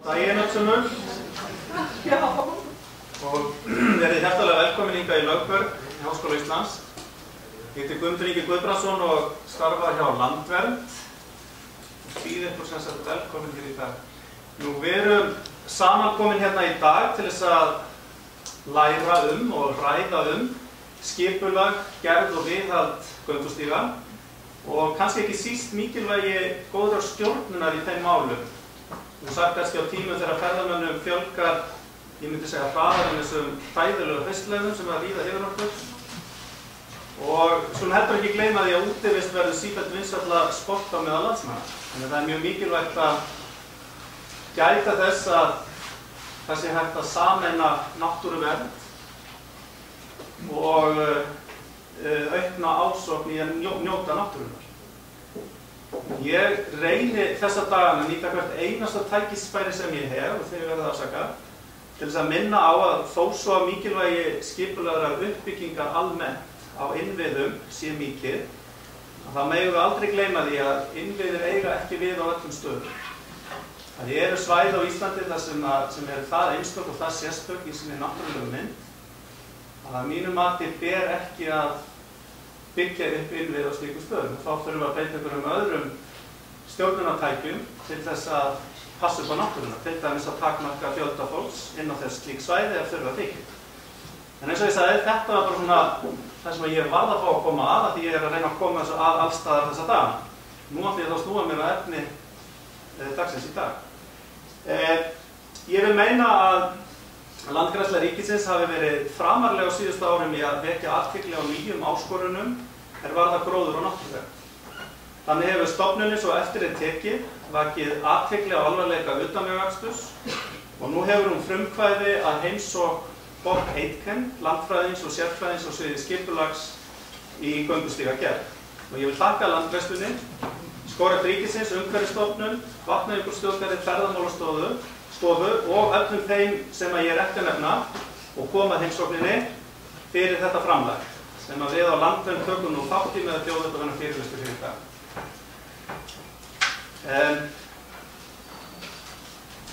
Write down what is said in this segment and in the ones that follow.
Daginn öllsumur og verið hjartalega velkomin hingað í Lögberg í Háskóla Íslands. Ég heiti Guðmundur Ingi Guðbrandsson og starfa hjá Landvernd og býð ykkur sem sagt velkomin hér í dag. Við erum samankomin hérna í dag til þess að læra og ræða skipulag, gerð og viðhald göngustíga og kannski ekki síst mikilvægi góðrar stjórnunar í þeim málum. Þú sagt kannski á tímum þegar ferðamönnum fjölgar, ég myndi segja hraðar en þessum hræðilegu haustleiðum sem að ríða yfir okkur. Og skulum heldur ekki gleyma því að útivist verður sífellt vinsælla sport á meðal landsmanna. Þannig að það er mjög mikilvægt að gæta þess að það sé hægt að sameina náttúruvernd og aukna ásókn í að njóta náttúrunnar. Ég reyni þessa dagana að nýta hvert einasta tækifæri sem ég hef og þegar verða afsaka til þess að minna á að þó svo að mikilvægi skipulagðrar uppbyggingar almennt á innviðum sé mikið, að það megum við aldrei gleyma því að innviðir eiga ekki við á öllum stöðum. Það eru svæði á Íslandi þar sem eru það einstök og það sérstök í sinni náttúrulegu mynd, að mínu mati ber ekki að byggja upp innvið á slíkum stöðum. Þá þurfum við að beita einhverjum öðrum stjórnunartækjum til þess að passa upp á náttúruna, til dæmis að takmarka fjölda fólks inn á þess slík svæði ef þurfa þykir. En eins og ég sagði, þetta var bara svona það sem ég varð að fá að koma að því ég er að reyna að koma þessu að allstaðar þessa dagana. Nú ætla ég þá að snúa mér að efni dagsins í dag. Ég vil meina að Landgræðsla ríkisins hafi verið framarlega á síðustu árum í að vekja athygli á nýjum áskorunum varða gróður og náttúruvernd. Þannig hefur stofnunin svo eftirlit tekið vakið athygli á alvarleika utanvegaaksturs og nú hefur hún frumkvæði að heimsókn Bob Aitken, landfræðings og sérfræðings á sviði skipulags í göngustígagerð. Og ég vil þakka Landgræðslunni, Skógrækt ríkisins, Umhverfisstofnun, Vatnajökulsþjóðgarði, Ferðamálastofu og öllum þeim sem ég er ekki að nefna og koma heimsókninni fyrir þetta framlag sem að við á Landvernd tökum nú þátt í með að bjóða upp að vera fyrirlestur fyrir í dag.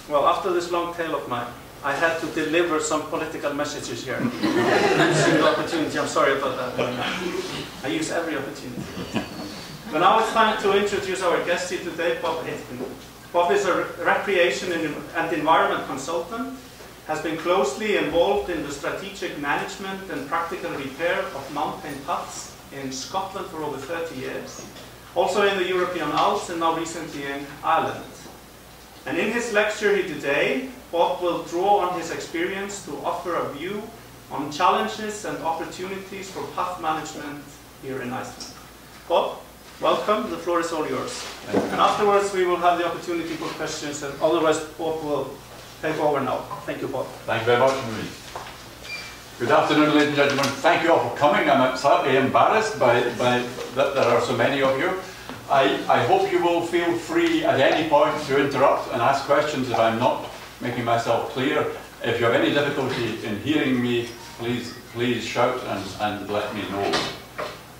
Well, after this long tale of mine, I had to deliver some political messages here. Single opportunity, I'm sorry about that. I use every opportunity. But now it's time to introduce our guest here today, Bob Aitken. Bob is a recreation and environment consultant, has been closely involved in the strategic management and practical repair of mountain paths in Scotland for over 30 years, also in the European Alps and now recently in Ireland. And in his lecture here today, Bob will draw on his experience to offer a view on challenges and opportunities for path management here in Iceland. Bob, welcome, the floor is all yours. And afterwards we will have the opportunity for questions and otherwise Bob will take over now. Thank you, Bob. Thank you very much, Marie. Good afternoon, ladies and gentlemen. Thank you all for coming. I'm slightly embarrassed by that there are so many of you. I hope you will feel free at any point to interrupt and ask questions if I'm not making myself clear. If you have any difficulty in hearing me, please shout and let me know.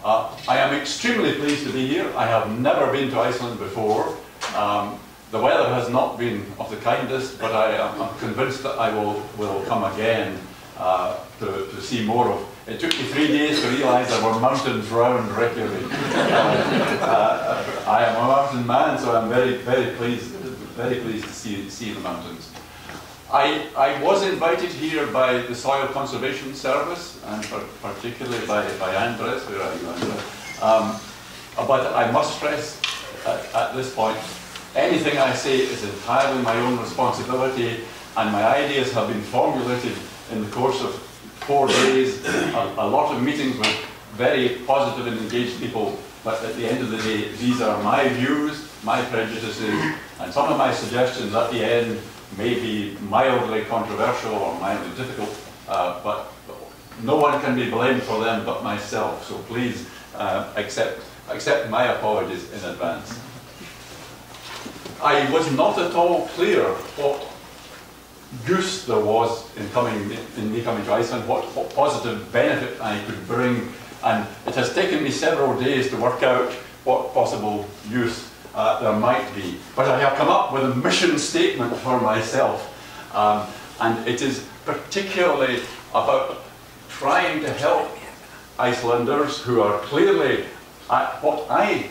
I am extremely pleased to be here. I have never been to Iceland before. The weather has not been of the kindest, but I am convinced that I will come again to see more of. It took me 3 days to realise there were mountains round Reykjavik. I am a mountain man, so I'm very pleased to see the mountains. I was invited here by the Soil Conservation Service, and particularly by Andres. Where are you, Andres? But I must stress at this point, anything I say is entirely my own responsibility, and my ideas have been formulated in the course of 4 days, a lot of meetings with very positive and engaged people, but at the end of the day, these are my views, my prejudices, and some of my suggestions at the end may be mildly controversial or mildly difficult, but no one can be blamed for them but myself, so please accept my apologies in advance. I was not at all clear what use there was in me coming to Iceland, what positive benefit I could bring, and it has taken me several days to work out what possible use there might be. But I have come up with a mission statement for myself, and it is particularly about trying to help Icelanders who are clearly at what I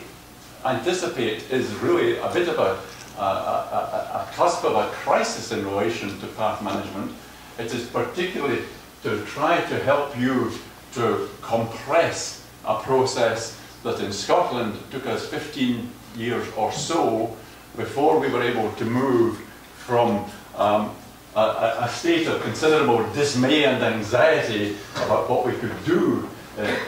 anticipate is really a bit of a cusp of a crisis in relation to path management. It is particularly to try to help you to compress a process that in Scotland took us 15 years or so before we were able to move from a state of considerable dismay and anxiety about what we could do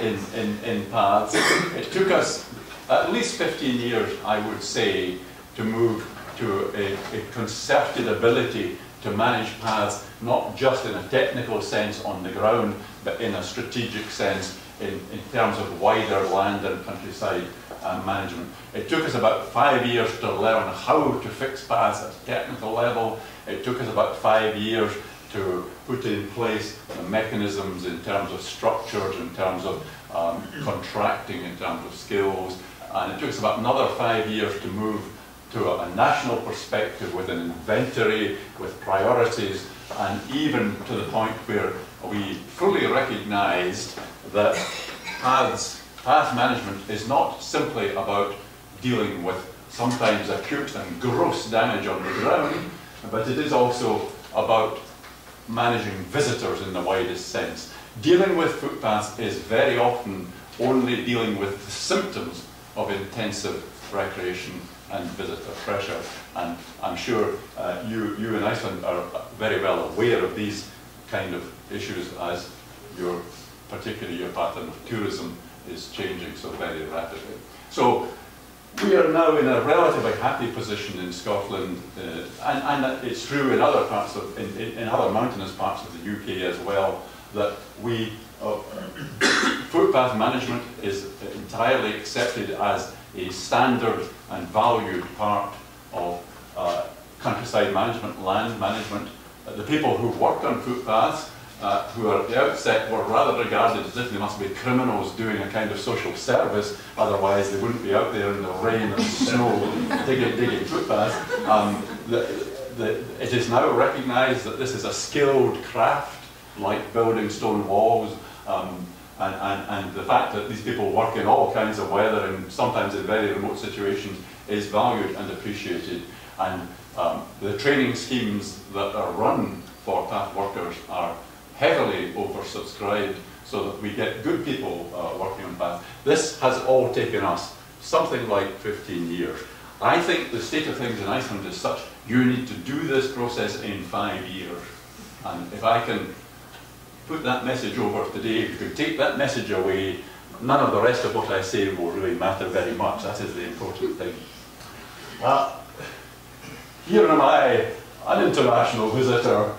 in paths. It took us at least 15 years, I would say, to move to a concerted ability to manage paths, not just in a technical sense on the ground, but in a strategic sense in terms of wider land and countryside management. It took us about 5 years to learn how to fix paths at a technical level. It took us about 5 years to put in place the mechanisms in terms of structures, in terms of contracting, in terms of skills. And it took us about another 5 years to move to a national perspective with an inventory, with priorities, and even to the point where we fully recognized that path management is not simply about dealing with sometimes acute and gross damage on the ground, but it is also about managing visitors in the widest sense. Dealing with footpaths is very often only dealing with the symptoms of intensive recreation and visitor pressure. And I'm sure you in Iceland are very well aware of these kind of issues as particularly your pattern of tourism is changing so very rapidly. So we are now in a relatively happy position in Scotland, and it's true in other parts of, in other mountainous parts of the UK as well, that footpath management is entirely accepted as a standard and valued part of countryside management, land management. The people who work on footpaths, who at the outset were rather regarded as if they must be criminals doing a kind of social service, otherwise they wouldn't be out there in the rain and snow digging footpaths. It is now recognised that this is a skilled craft, like building stone walls, and the fact that these people work in all kinds of weather and sometimes in very remote situations is valued and appreciated. And the training schemes that are run for path workers are heavily oversubscribed so that we get good people working on paths. This has all taken us something like 15 years. I think the state of things in Iceland is such, you need to do this process in 5 years. And if I can put that message over today, if you could take that message away, none of the rest of what I say will really matter very much. That is the important thing. Here am I, an international visitor,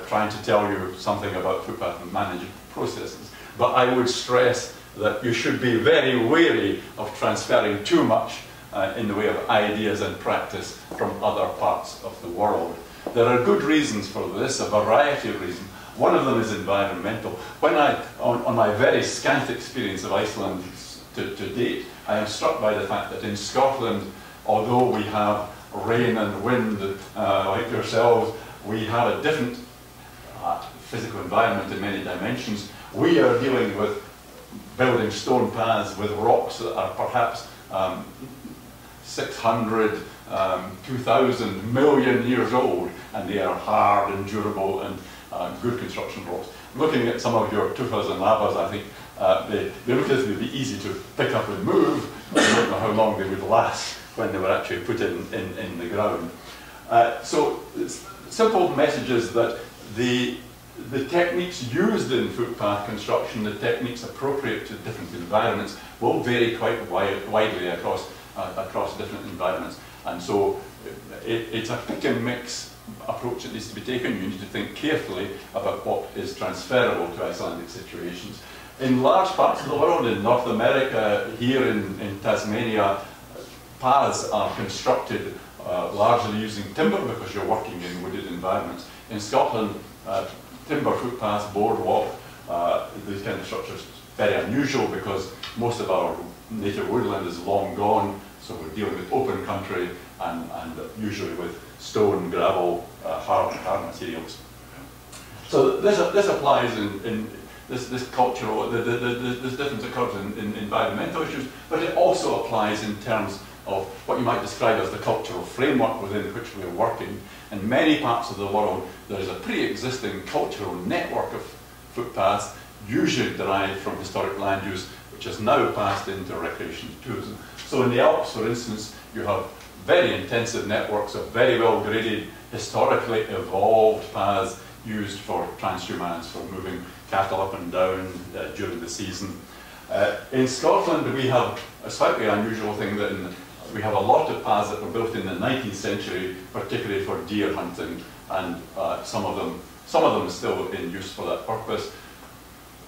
trying to tell you something about footpath management processes. But I would stress that you should be very wary of transferring too much in the way of ideas and practice from other parts of the world. There are good reasons for this, a variety of reasons. One of them is environmental. When on my very scant experience of Iceland to date, I am struck by the fact that in Scotland, although we have rain and wind like yourselves, we have a different physical environment in many dimensions. We are dealing with building stone paths with rocks that are perhaps 600, 2,000 million years old, and they are hard and durable and good construction rocks. Looking at some of your tufas and lavas, I think they look as if they'd be easy to pick up and move. I don't know how long they would last when they were actually put in the ground. So simple messages that the techniques used in footpath construction, the techniques appropriate to different environments, will vary quite widely across different environments. And so it's a pick and mix approach that needs to be taken. You need to think carefully about what is transferable to Icelandic situations. In large parts of the world, in North America, here in Tasmania, paths are constructed largely using timber because you're working in wooded environments. In Scotland, timber footpaths, boardwalk, these kind of structures very unusual because most of our native woodland is long gone, So we're dealing with open country and usually with stone, gravel, hard materials. So this applies in this cultural, this difference occurs in environmental issues, but it also applies in terms of what you might describe as the cultural framework within which we're working. In many parts of the world, there is a pre-existing cultural network of footpaths, usually derived from historic land use, which has now passed into recreation and tourism. So in the Alps, for instance, you have very intensive networks of very well graded, historically evolved paths used for transhumance, for moving cattle up and down during the season. In Scotland, we have a slightly unusual thing that we have a lot of paths that were built in the 19th century, particularly for deer hunting, and some of them are still in use for that purpose.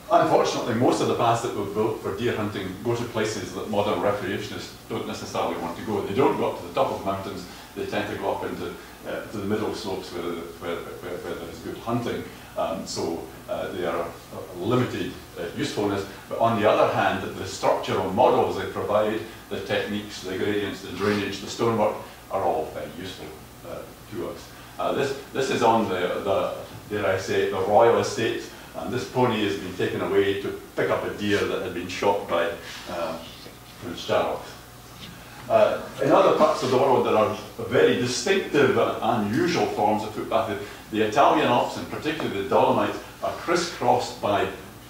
Unfortunately, most of the paths that were built for deer hunting go to places that modern recreationists don't necessarily want to go. They don't go up to the top of mountains, they tend to go up into to the middle slopes where there is good hunting. So they are a limited usefulness. But on the other hand, the structural models they provide, the techniques, the gradients, the drainage, the stonework, are all very useful to us. This is on the dare I say, the royal estate. And this pony has been taken away to pick up a deer that had been shot by Prince Charles. In other parts of the world, there are very distinctive and unusual forms of footpath. The Italian Alps, and particularly the Dolomites, are crisscrossed by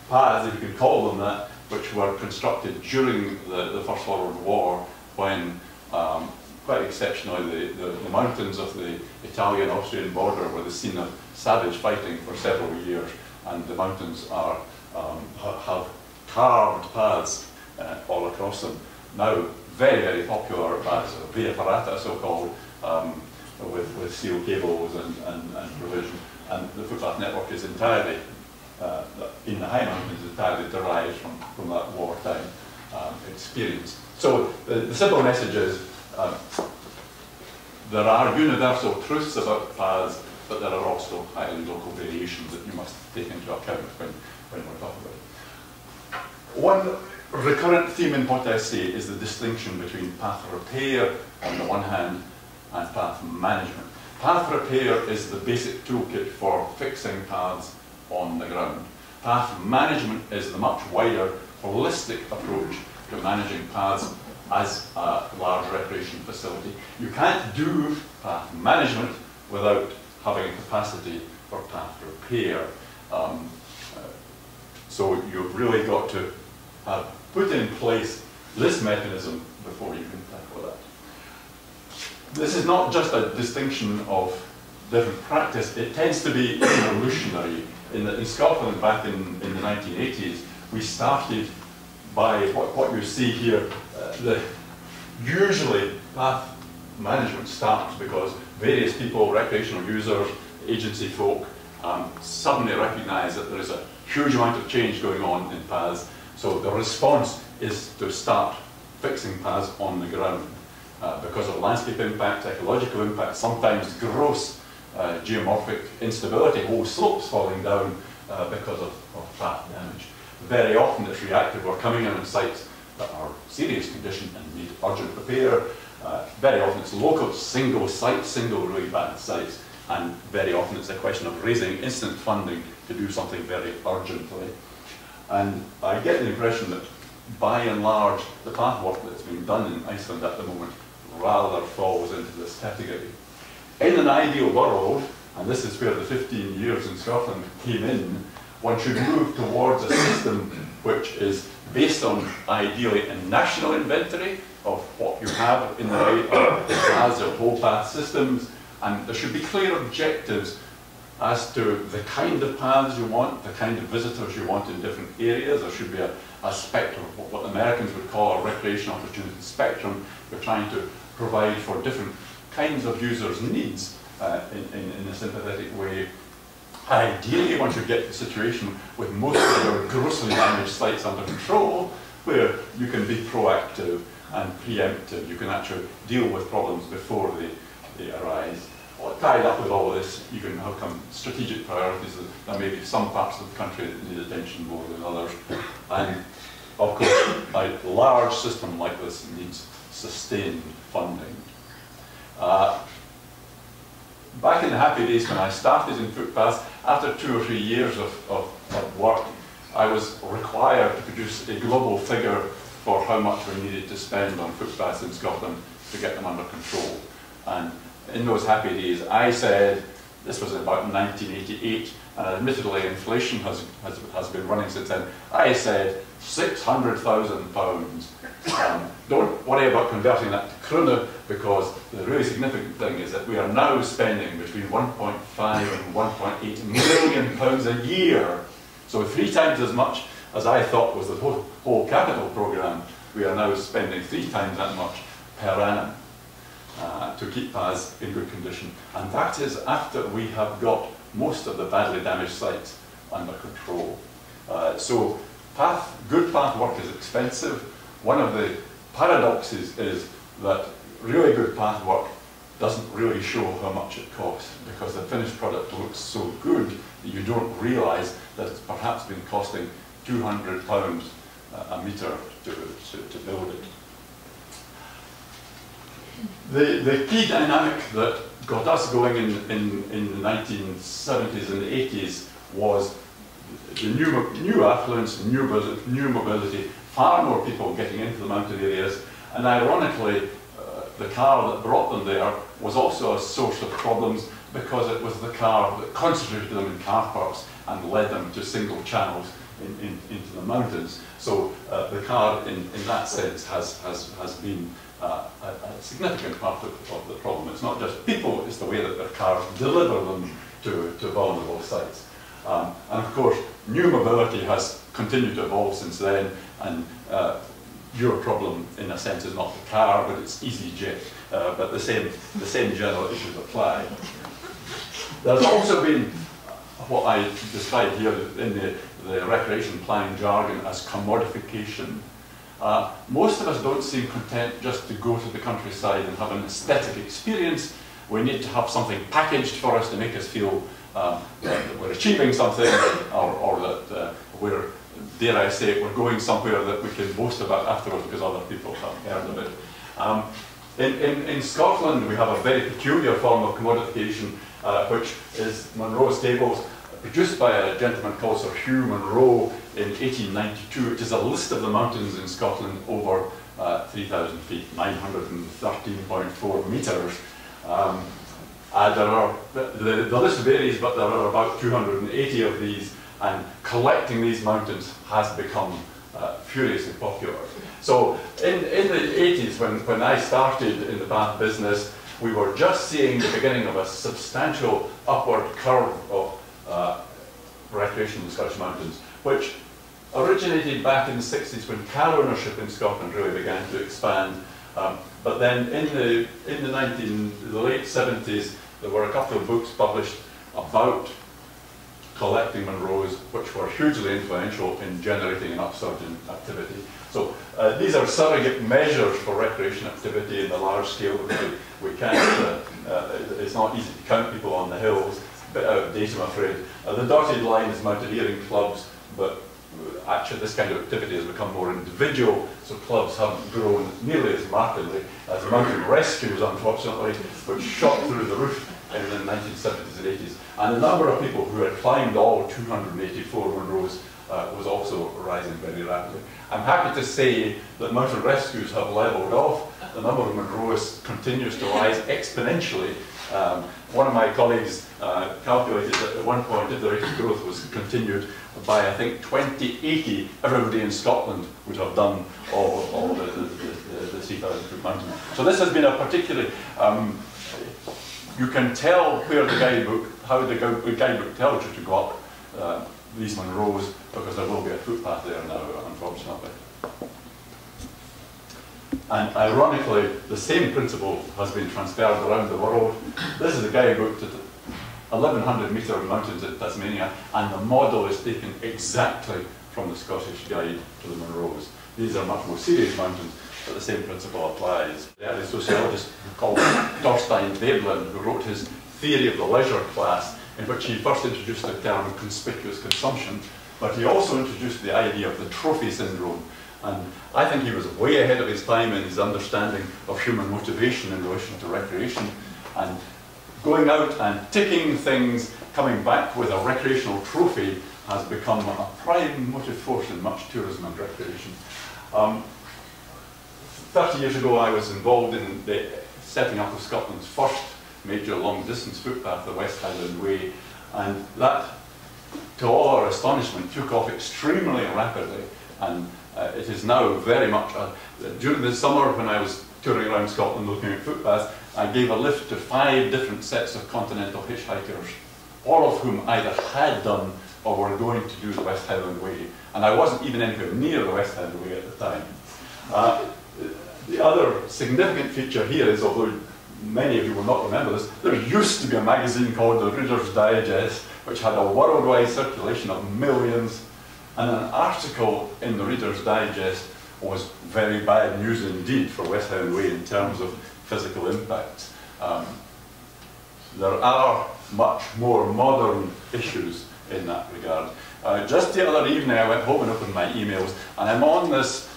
paths, if you can call them that, which were constructed during the First World War, when, quite exceptionally, the mountains of the Italian-Austrian border were the scene of savage fighting for several years. And the mountains have carved paths all across them. Now, very, very popular paths, via ferrata, so-called, with steel cables and provision. And the footpath network is entirely, in the high mountains, entirely derived from that wartime experience. So the simple message is, there are universal truths about paths, but there are also highly local variations that you must take into account when we're talking about it. One recurrent theme in what I say is the distinction between path repair on the one hand and path management. Path repair is the basic toolkit for fixing paths on the ground. Path management is the much wider, holistic approach to managing paths as a large recreation facility. You can't do path management without having a capacity for path repair. So you've really got to have put in place this mechanism before you can tackle that. This is not just a distinction of different practice, it tends to be evolutionary. In Scotland, back in the 1980s, we started by what you see here. Usually path management starts because various people, recreational users, agency folk, suddenly recognize that there is a huge amount of change going on in paths. So the response is to start fixing paths on the ground because of landscape impact, ecological impact, sometimes gross geomorphic instability, whole slopes falling down because of path damage. Very often it's reactive. We're coming in on sites that are serious condition and need urgent repair. Very often it's local, single site, single really bad sites, and very often it's a question of raising instant funding to do something very urgently. And I get the impression that by and large, the path work that's being done in Iceland at the moment rather falls into this category. In an ideal world, and this is where the 15 years in Scotland came in, one should move towards a system which is based on, ideally, a national inventory of what you have in the way of paths or whole path systems, and there should be clear objectives as to the kind of paths you want, the kind of visitors you want in different areas. There should be a spectrum, what the Americans would call a recreation opportunity spectrum. We're trying to provide for different kinds of users' needs in a sympathetic way. Ideally, one should get to the situation with most of your grossly damaged sites under control, where you can be proactive and preemptive. You can actually deal with problems before they arise. Tied up with all of this, you can have strategic priorities. There may be some parts of the country that need attention more than others. And of course, a large system like this needs sustained funding. Back in the happy days when I started in footpaths, after 2 or 3 years of work, I was required to produce a global figure for how much we needed to spend on footpaths in Scotland to get them under control. And in those happy days, I said, this was about 1988, and admittedly inflation has been running since then, I said £600,000. Don't worry about converting that to krona, because the really significant thing is that we are now spending between 1.5 and 1.8 million pounds a year. So 3 times as much as I thought was the whole capital programme, we are now spending 3 times that much per annum to keep paths in good condition. And that is after we have got most of the badly damaged sites under control. So good path work is expensive. One of the paradoxes is that really good path work doesn't really show how much it costs, because the finished product looks so good that you don't realise that it's perhaps been costing £200 a metre to build it. The key dynamic that got us going in the 1970s and 80s was the new affluence, new mobility, far more people getting into the mountain areas, and ironically, the car that brought them there was also a source of problems, because it was the car that concentrated them in car parks and led them to single channels into the mountains. So the car, in that sense, has been a significant part of the problem. It's not just people, it's the way that their cars deliver them to vulnerable sites. And of course, new mobility has continued to evolve since then, and your problem, in a sense, is not the car, but it's EasyJet. But the same general issues apply. There's also been what I describe here in the recreation planning jargon as commodification. Most of us don't seem content just to go to the countryside and have an aesthetic experience. We need to have something packaged for us to make us feel that we're achieving something, or that we're, dare I say, we're going somewhere that we can boast about afterwards because other people have heard of it. In Scotland, we have a very peculiar form of commodification, which is Munro's Tables, produced by a gentleman called Sir Hugh Munro in 1892, which is a list of the mountains in Scotland over 3,000 feet, 913.4 metres. The list varies, but there are about 280 of these, and collecting these mountains has become furiously popular. So in the 80s, when I started in the path business, we were just seeing the beginning of a substantial upward curve of recreation in the Scottish mountains, which originated back in the 60s when car ownership in Scotland really began to expand. But then in the late 70s, there were a couple of books published about collecting Munros, which were hugely influential in generating an upsurge in activity. So these are surrogate measures for recreation activity in the large scale. We can't, it's not easy to count people on the hills, a bit out of date, I'm afraid. The dotted line is mountaineering clubs, but actually this kind of activity has become more individual, so clubs haven't grown nearly as markedly as mountain rescues, unfortunately, which shot through the roof in the 1970s and 80s. And the number of people who had climbed all 284 Munros was also rising very rapidly. I'm happy to say that mountain rescues have levelled off. The number of Munros continues to rise exponentially. One of my colleagues calculated that at one point, if the rate of growth was continued, by I think 2080, everybody in Scotland would have done all the 3,000-foot mountain. So this has been a particularly, you can tell where the guidebook, how the guidebook tells you to go up these Munros, because there will be a footpath there now, unfortunately. And ironically, the same principle has been transferred around the world. This is a guidebook to 1,100 metre mountains in Tasmania, and the model is taken exactly from the Scottish Guide to the Munros. These are much more serious mountains, but the same principle applies. The early sociologist called Thorstein Veblen, who wrote his Theory of the Leisure class, in which he first introduced the term conspicuous consumption, but he also introduced the idea of the trophy syndrome. And I think he was way ahead of his time in his understanding of human motivation in relation to recreation. And going out and ticking things, coming back with a recreational trophy, has become a prime motive force in much tourism and recreation. 30 years ago, I was involved in the setting up of Scotland's first major long-distance footpath, the West Highland Way, and that, to all our astonishment, took off extremely rapidly, and it is now very much, during the summer when I was touring around Scotland looking at footpaths, I gave a lift to 5 different sets of continental hitchhikers, all of whom either had done or were going to do the West Highland Way, and I wasn't even anywhere near the West Highland Way at the time. The other significant feature here is, although many of you will not remember this, there used to be a magazine called the Reader's Digest, which had a worldwide circulation of millions, and an article in the Reader's Digest was very bad news indeed for West Highland Way in terms of physical impact. There are much more modern issues in that regard. Just the other evening I went home and opened my emails, and I'm on this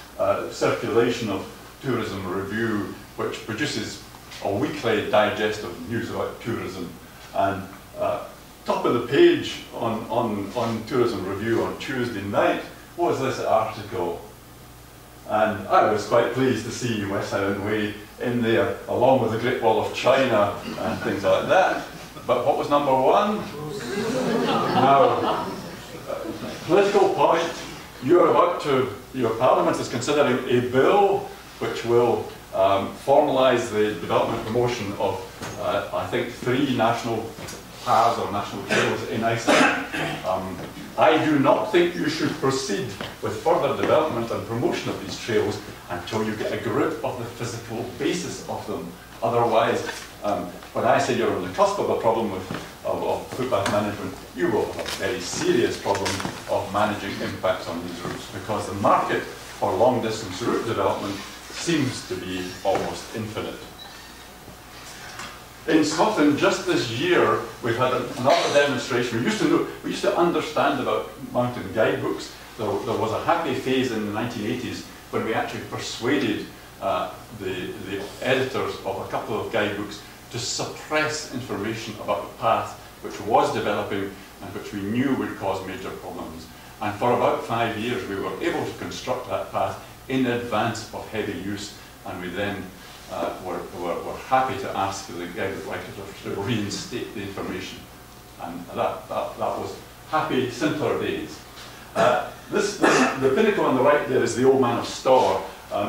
circulation of Tourism Review, which produces a weekly digest of news about tourism. And top of the page on Tourism Review on Tuesday night was this article. And I was quite pleased to see West Highland Way in there, along with the Great Wall of China and things like that. But what was number 1? Now, political point, your Parliament is considering a bill which will formalise the development and promotion of, I think, 3 national paths or national trails in Iceland. I do not think you should proceed with further development and promotion of these trails until you get a grip of the physical basis of them. Otherwise, when I say you're on the cusp of a problem of footpath management, you will have a very serious problem of managing impacts on these routes, because the market for long-distance route development seems to be almost infinite. In Scotland, just this year, we've had another demonstration. We used to understand about mountain guidebooks. There was a happy phase in the 1980s when we actually persuaded the editors of a couple of guidebooks to suppress information about the path which was developing and which we knew would cause major problems. And for about 5 years, we were able to construct that path in advance of heavy use, and we then were happy to ask the guidebook writers to reinstate the information. And that was happy, simpler days. The pinnacle on the right there is the Old Man of Storr.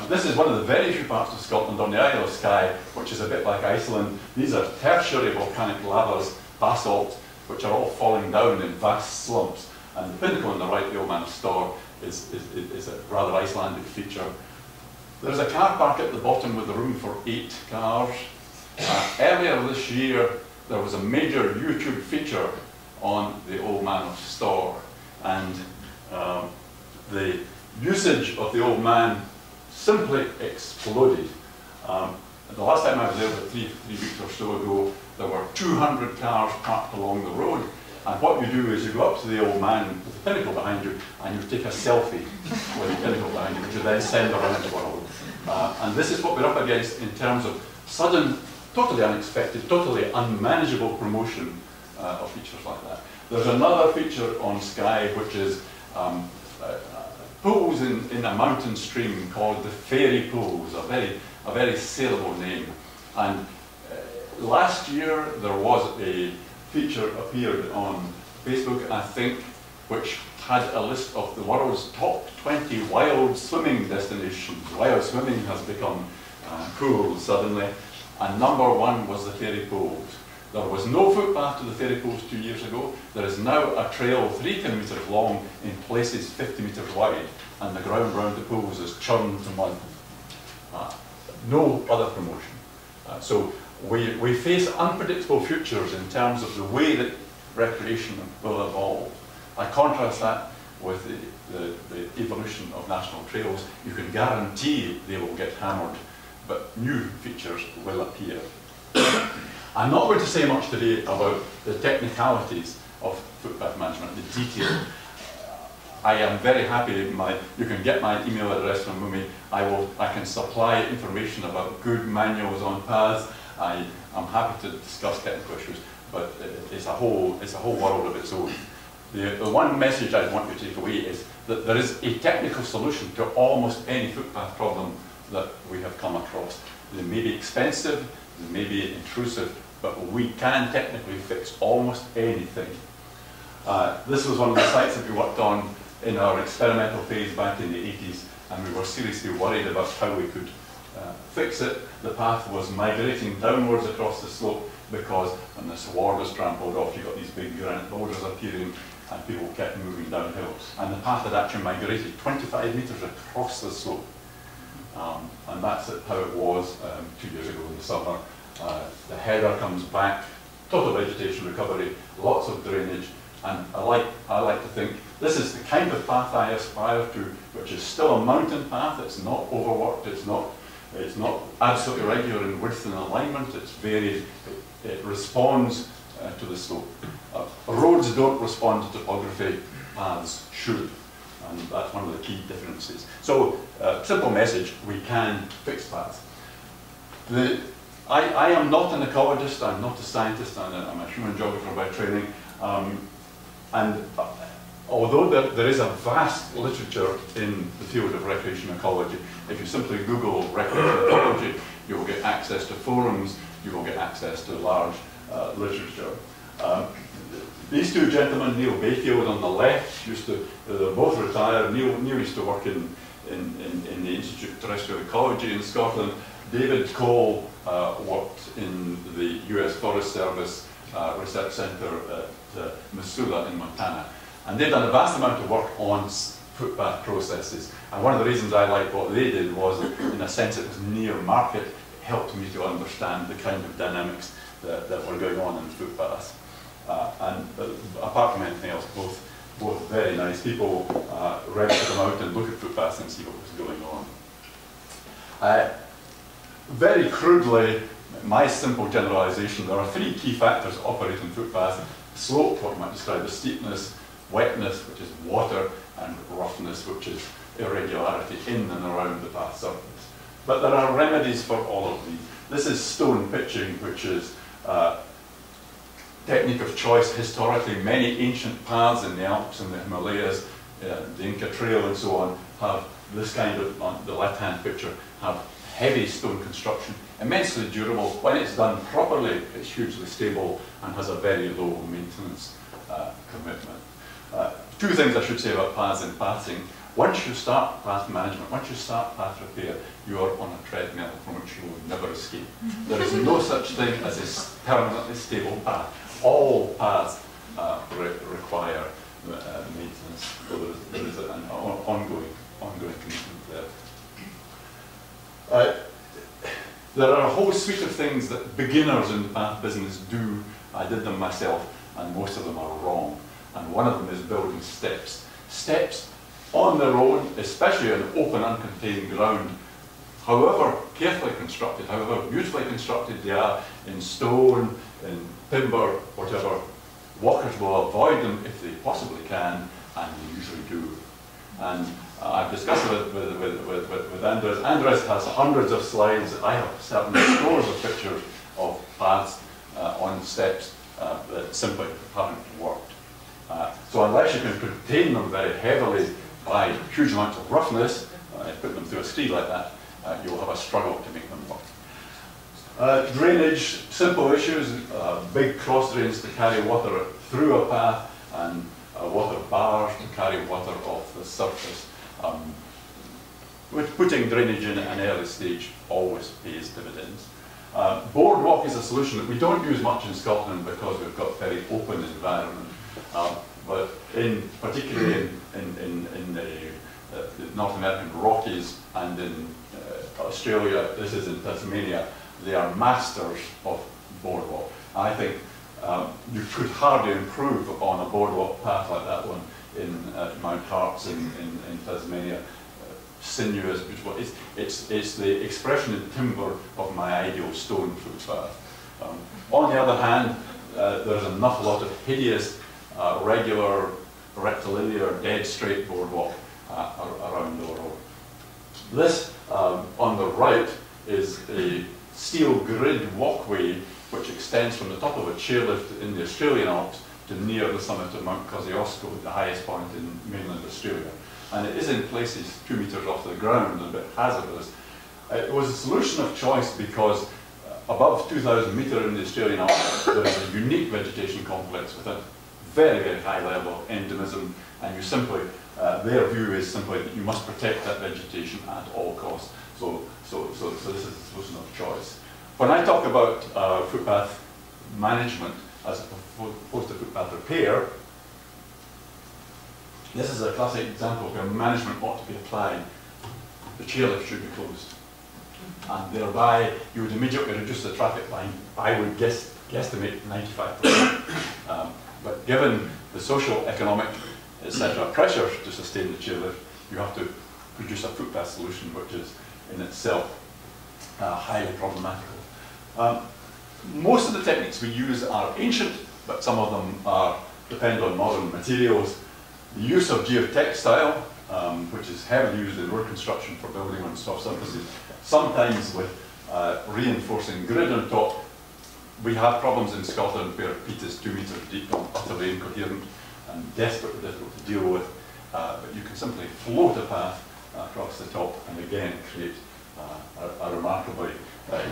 This is one of the very few parts of Scotland on the Isle of Skye, which is a bit like Iceland. These are tertiary volcanic lavas, basalt, which are all falling down in vast slumps. And the pinnacle on the right, the Old Man of Storr, is a rather Icelandic feature. There's a car park at the bottom with a room for 8 cars. Earlier this year, there was a major YouTube feature on the Old Man of Storr, and the usage of the Old Man simply exploded. The last time I was there, about 3 weeks or so ago, there were 200 cars parked along the road. And what you do is you go up to the Old Man with the pinnacle behind you, and you take a selfie with the pinnacle behind you, which you then send around the world. And this is what we're up against in terms of sudden, totally unexpected, totally unmanageable promotion of features like that. There's another feature on Skye, which is pools in a mountain stream called the Fairy Pools, a very saleable name. And last year there was a feature appeared on Facebook, I think, which had a list of the world's top 20 wild swimming destinations. Wild swimming has become cool suddenly, and number 1 was the Fairy Pools. There was no footpath to the Fairy Pools 2 years ago. There is now a trail 3 kilometres long, in places 50 metres wide, and the ground around the pools is churned to mud. No other promotion. So we face unpredictable futures in terms of the way that recreation will evolve. I contrast that with the evolution of national trails. You can guarantee they will get hammered, but new features will appear. I'm not going to say much today about the technicalities of footpath management, the detail. I am very happy. You can get my email address from me. I can supply information about good manuals on paths. I'm happy to discuss technical issues, but it's a whole world of its own. The one message I want you to take away is that there is a technical solution to almost any footpath problem that we have come across. They may be expensive, they may be intrusive, but we can technically fix almost anything. This was one of the sites that we worked on in our experimental phase back in the 80s, and we were seriously worried about how we could fix it. The path was migrating downwards across the slope because when the sward was trampled off, you got these big granite boulders appearing, and people kept moving downhill. And the path had actually migrated 25 metres across the slope. And that's how it was 2 years ago in the summer. The header comes back, total vegetation recovery, lots of drainage, and I like to think this is the kind of path I aspire to, which is still a mountain path. It's not overworked, it's not absolutely regular in width and alignment, it's varied, it responds to the slope. Roads don't respond to topography, paths should, and that's one of the key differences. So, simple message, we can fix paths. I am not an ecologist, I'm not a scientist, I'm a human geographer by training, and although there is a vast literature in the field of recreation ecology, if you simply Google recreation ecology, you will get access to forums, you will get access to large literature. These two gentlemen, Neil Bayfield on the left, they're both retired. Neil used to work in the Institute of Terrestrial Ecology in Scotland. David Cole worked in the US Forest Service Research Centre at Missoula in Montana. And they've done a vast amount of work on footpath processes. And one of the reasons I liked what they did was, in a sense, it was near market. It helped me to understand the kind of dynamics that were going on in footpaths. And apart from anything else, both very nice people, ready to come out and look at footpaths and see what was going on. Very crudely, my simple generalization, there are three key factors that operate in footpaths: slope, what you might describe as steepness; wetness, which is water; and roughness, which is irregularity in and around the path surface. But there are remedies for all of these. This is stone pitching, which is technique of choice historically. Many ancient paths in the Alps and the Himalayas, the Inca Trail and so on, have this kind of, on the left-hand picture, have heavy stone construction, immensely durable. When it's done properly, it's hugely stable and has a very low maintenance commitment. Two things I should say about paths and pathing. Once you start path management, once you start path repair, you are on a treadmill from which you will never escape. There is no such thing as a permanently stable path. All paths require maintenance. So there is an ongoing commitment there. There are a whole suite of things that beginners in the path business do. I did them myself, and most of them are wrong. And one of them is building steps. Steps on their own, especially on open, uncontained ground, however carefully constructed, however beautifully constructed they are, in stone, in timber, whatever, walkers will avoid them if they possibly can, and they usually do. And I've discussed it with Andres. Andres has hundreds of slides. I have certainly scores of pictures of paths on steps that simply haven't worked. So unless you can contain them very heavily by huge amounts of roughness, put them through a screed like that, you'll have a struggle to make them work. Drainage, simple issues, big cross drains to carry water through a path, and water bars to carry water off the surface. Putting drainage in at an early stage always pays dividends. Boardwalk is a solution that we don't use much in Scotland because we've got a very open environment. But particularly in the North American Rockies and in Australia, this is in Tasmania, they are masters of boardwalk. I think you could hardly improve on a boardwalk path like that one in Mount Harts in Tasmania. Sinuous, beautiful. It's the expression in timber of my ideal stone footpath. On the other hand, there's an awful lot of hideous, regular, rectilinear, dead straight boardwalk around the world. This, on the right, is a steel grid walkway which extends from the top of a chairlift in the Australian Alps to near the summit of Mount Kosciuszko, the highest point in mainland Australia. And it is in places 2 meters off the ground and a bit hazardous. It was a solution of choice because above 2,000 metres in the Australian Alps, there is a unique vegetation complex with a very, very high level of endemism, and you simply, their view is simply that you must protect that vegetation at all costs. So this is a solution of choice. When I talk about footpath management as opposed to footpath repair, this is a classic example where management ought to be applied. The chairlift should be closed, and thereby you would immediately reduce the traffic line. I would guesstimate 95%. But given the social, economic, etc. pressures to sustain the chairlift, you have to produce a footpath solution which is in itself highly problematical. Most of the techniques we use are ancient, but some of them depend on modern materials. The use of geotextile, which is heavily used in road construction for building on soft surfaces, sometimes with reinforcing grid on top. We have problems in Scotland where peat is 2 meters deep and utterly incoherent and desperately difficult to deal with, but you can simply float a path across the top and again create a remarkably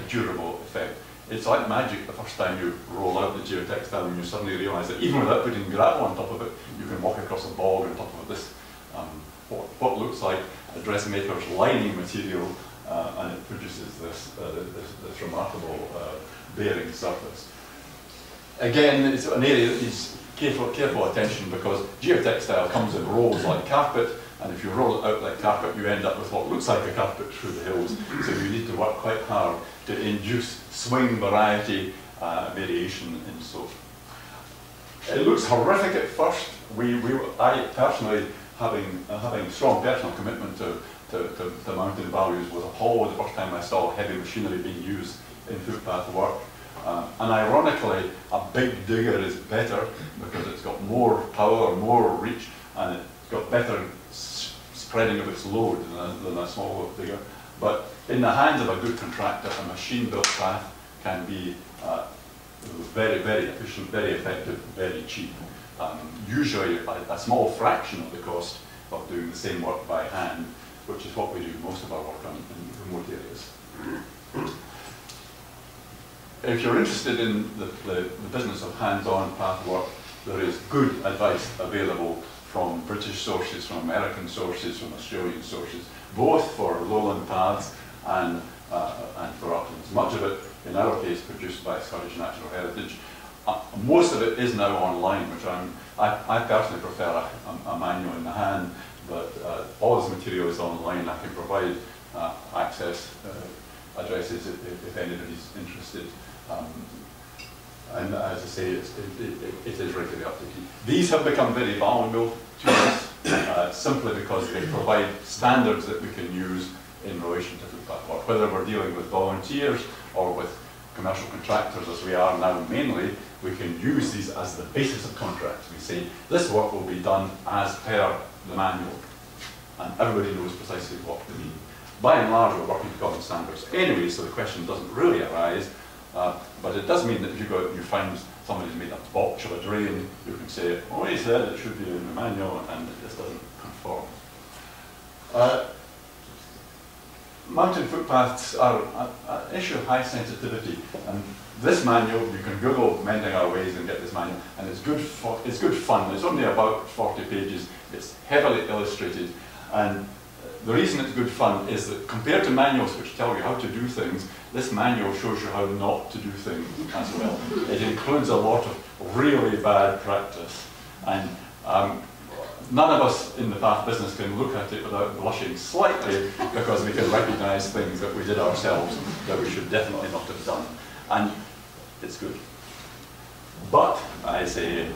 durable effect. It's like magic the first time you roll out the geotextile and you suddenly realise that even without putting gravel on top of it, you can walk across a bog on top of this, what looks like a dressmaker's lining material, and it produces this remarkable bearing surface. Again, it's an area that needs careful attention because geotextile comes in rolls like carpet, and if you roll it out like carpet, you end up with what looks like a carpet through the hills. So you need to work quite hard to induce swing variety, variation in slope. It looks horrific at first. I personally, having strong personal commitment to mountain values, was appalled the first time I saw heavy machinery being used in footpath work. And ironically, a big digger is better because it's got more power, more reach, and it's got better spreading of its load than a small digger. But in the hands of a good contractor, a machine-built path can be very, very efficient, very effective, very cheap. Usually a small fraction of the cost of doing the same work by hand, which is what we do most of our work on in remote areas. If you're interested in the business of hands-on path work, there is good advice available from British sources, from American sources, from Australian sources, both for lowland paths and for uplands. Much of it, in our case, produced by Scottish Natural Heritage. Most of it is now online, which I personally prefer a manual in the hand, but all this material is online. I can provide access addresses if anybody's interested. And as I say, it is regularly updated. These have become very valuable to us simply because they provide standards that we can use in relation to footpath work. Whether we're dealing with volunteers or with commercial contractors, as we are now mainly, we can use these as the basis of contracts. We say, this work will be done as per the manual, and everybody knows precisely what they mean. By and large, we're working to common standards anyway, so the question doesn't really arise. But it does mean that if you go out and you find somebody's made a botch of a drain, you can say, oh, he said it should be in the manual, and it just doesn't conform. Mountain footpaths are an issue of high sensitivity, and this manual, you can Google Mending Our Ways and get this manual, and it's good fun. It's only about 40 pages. It's heavily illustrated, and the reason it's good fun is that compared to manuals which tell you how to do things, this manual shows you how not to do things as well. It includes a lot of really bad practice, and none of us in the path business can look at it without blushing slightly because we can recognise things that we did ourselves that we should definitely not have done. And it's good. But, I say,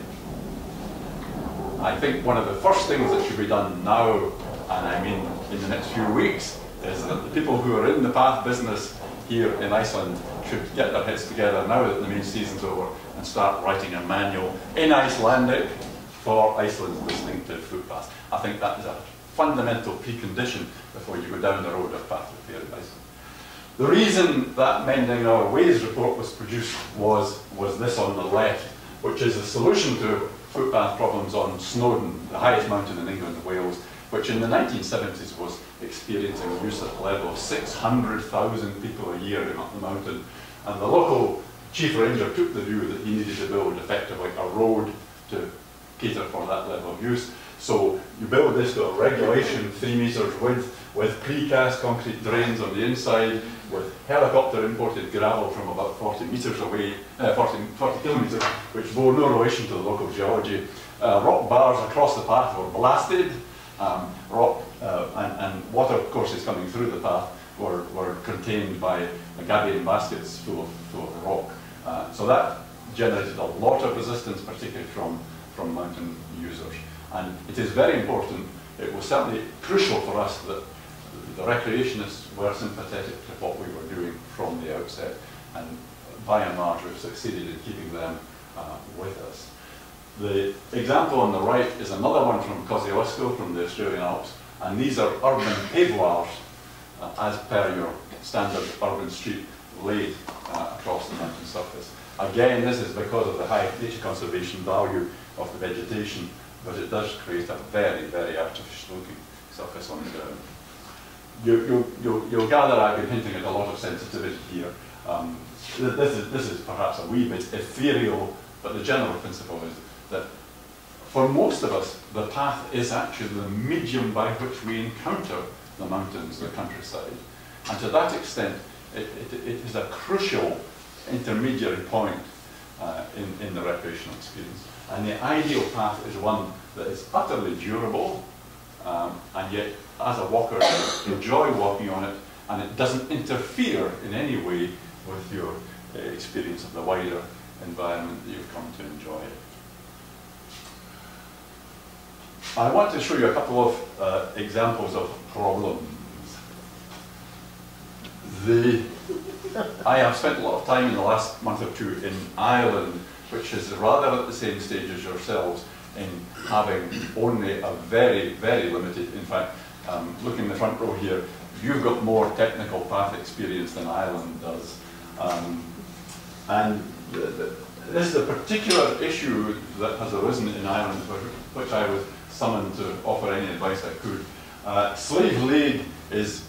I think one of the first things that should be done now, and I mean in the next few weeks, is that the people who are in the path business here in Iceland should get their heads together now that the main season's over and start writing a manual in Icelandic for Iceland's distinctive footpath. I think that is a fundamental precondition before you go down the road of path repair in Iceland. The reason that Mending Our Ways report was produced was this on the left, which is a solution to footpath problems on Snowdon, the highest mountain in England and Wales, which in the 1970s was experiencing use at the level of 600,000 people a year going up the mountain. And the local chief ranger took the view that he needed to build effectively a road to cater for that level of use. So you build this to a regulation 3 meters width with precast concrete drains on the inside, with helicopter imported gravel from about 40 meters away, 40 kilometers, which bore no relation to the local geology. Rock bars across the path were blasted, and water courses coming through the path were contained by Gabion baskets full of rock. So that generated a lot of resistance, particularly from mountain users. And it is very important, it was certainly crucial for us that the recreationists were sympathetic to what we were doing from the outset, and by and large we've succeeded in keeping them with us. The example on the right is another one from Kosciuszko, from the Australian Alps, and these are urban pavoirs, as per your standard urban street laid across the mountain surface. Again, this is because of the high nature conservation value of the vegetation, but it does create a very, very artificial looking surface on the ground. You'll gather I've been hinting at a lot of sensitivity here. This is perhaps a wee bit ethereal, but the general principle is that for most of us, the path is actually the medium by which we encounter the mountains, the countryside. And to that extent, it is a crucial intermediary point in the recreational experience. And the ideal path is one that is utterly durable, and yet as a walker you enjoy walking on it, and it doesn't interfere in any way with your experience of the wider environment that you've come to enjoy. I want to show you a couple of examples of problems. I have spent a lot of time in the last month or two in Ireland, which is rather at the same stage as yourselves in having only a very, very limited, in fact, looking in the front row here, you've got more technical path experience than Ireland does. And this is a particular issue that has arisen in Ireland, which I was summoned to offer any advice I could. Slave Lake is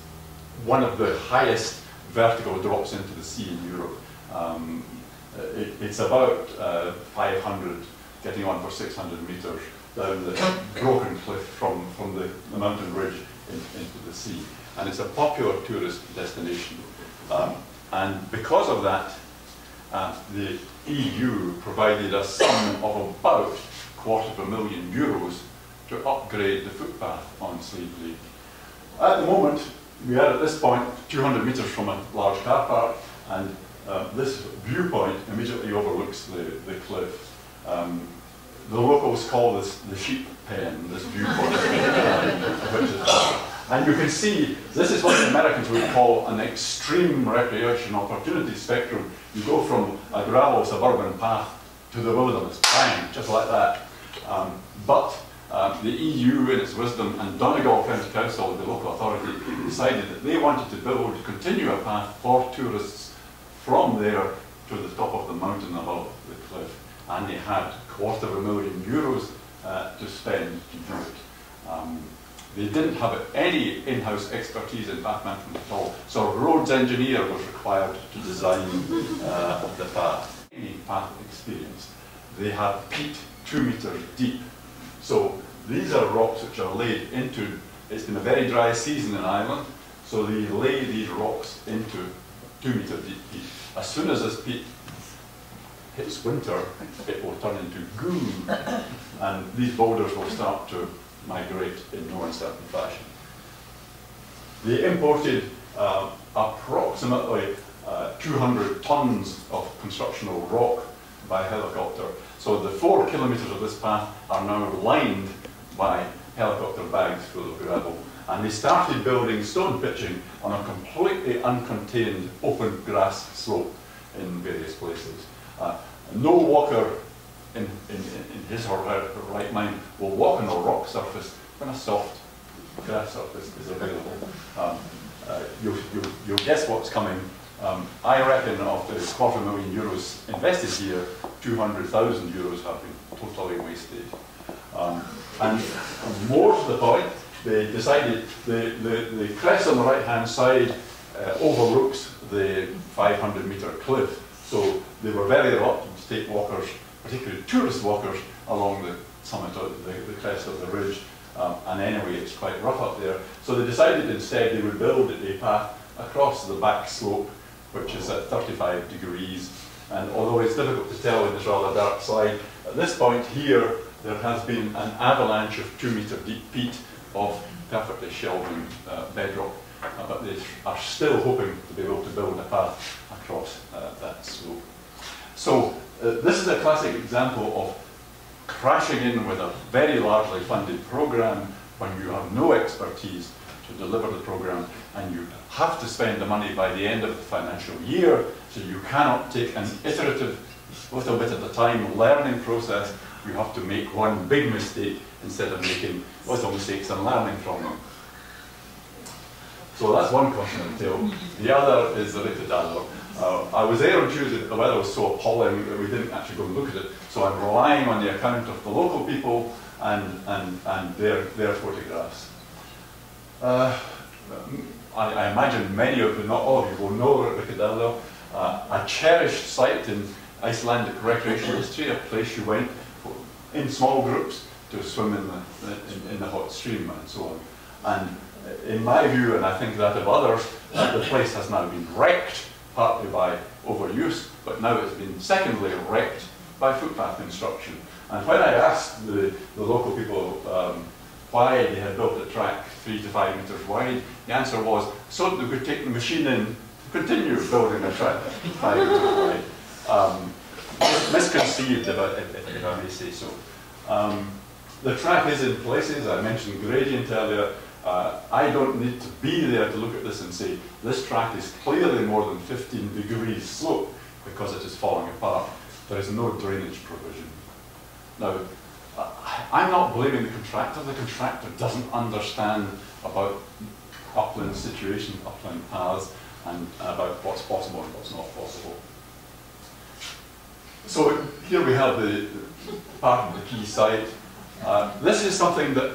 one of the highest vertical drops into the sea in Europe. It's about 500, getting on for 600 meters down the broken cliff from the mountain ridge into the sea. And it's a popular tourist destination. And because of that, the EU provided a sum of about €250,000 to upgrade the footpath on Slave Lake. At the moment, we are at this point 200 meters from a large car park, and this viewpoint immediately overlooks the cliff. The locals call this the sheep pen, this viewpoint. And you can see, this is what the Americans would call an extreme recreation opportunity spectrum. You go from a gravel suburban path to the wilderness, bang, just like that. But the EU, in its wisdom, and Donegal County Council, the local authority, decided that they wanted to continue a path for tourists from there to the top of the mountain above the cliff. And they had €250,000 to spend to do it. They didn't have any in-house expertise in path management at all, so a roads engineer was required to design the path. Any path experience, they have peat 2 meters deep. So these are rocks which are laid into, it's been a very dry season in Ireland, so they lay these rocks into 2 meter deep peat. As soon as this peat hits winter, it will turn into goo, and these boulders will start to migrate in no uncertain fashion. They imported approximately 200 tons of constructional rock by helicopter. So the 4 kilometers of this path are now lined by helicopter bags full of gravel. And they started building stone pitching on a completely uncontained open grass slope in various places. No walker in his his or her right mind will walk on a rock surface when a soft grass surface is available. You'll guess what's coming. I reckon of the €250,000 invested here, 200,000 euros have been totally wasted. And more to the point, they decided the crest on the right-hand side overlooks the 500-metre cliff. So they were very reluctant to take walkers, particularly tourist walkers, along the summit of the crest of the ridge. And anyway, it's quite rough up there. So they decided instead they would build a path across the back slope, which is at 35 degrees. And although it's difficult to tell in this rather dark slide, at this point here, there has been an avalanche of 2-metre deep peat of perfectly shelving bedrock. But they are still hoping to be able to build a path across that slope. So this is a classic example of crashing in with a very largely funded program when you have no expertise to deliver the program, and you have to spend the money by the end of the financial year, so you cannot take an iterative, little bit at a time learning process. You have to make one big mistake instead of making little mistakes and learning from them. So that's one cautionary tale. The other is the Riccadallo. I was there on Tuesday, but the weather was so appalling that we didn't actually go and look at it. So I'm relying on the account of the local people and their photographs. I imagine many of you, not all of you, will know Riccadallo, a cherished site in Icelandic recreational history, a place you went in small groups to swim in the hot stream and so on. And in my view, and I think that of others, the place has now been wrecked, partly by overuse, but now it's been secondly wrecked by footpath construction. And when I asked the local people why they had built a track 3 to 5 metres wide, the answer was so that they could take the machine in to continue building a track 5 metres wide. Misconceived, if I may say so. The track is in places. I mentioned gradient earlier. I don't need to be there to look at this and say, this track is clearly more than 15 degrees slope because it is falling apart. There is no drainage provision. Now, I'm not blaming the contractor. The contractor doesn't understand about upland situation, upland paths, and about what's possible and what's not possible. So here we have the part of the key site. This is something that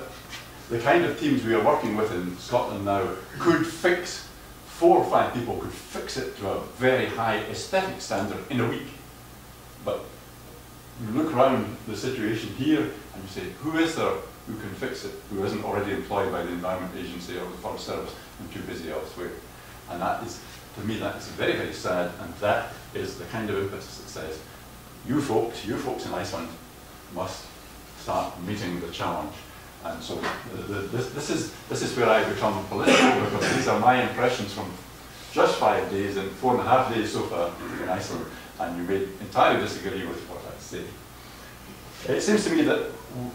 the kind of teams we are working with in Scotland now could fix. 4 or 5 people could fix it to a very high aesthetic standard in a week. But you look around the situation here and you say, who is there who can fix it, who isn't already employed by the Environment Agency or the Forest Service and too busy elsewhere? And that is, to me, that is very, very sad, and that is the kind of impetus that says, you folks in Iceland must start meeting the challenge. And so this is where I become political, because these are my impressions from just 5 days and 4.5 days so far in Iceland, and you may entirely disagree with what I say. It seems to me that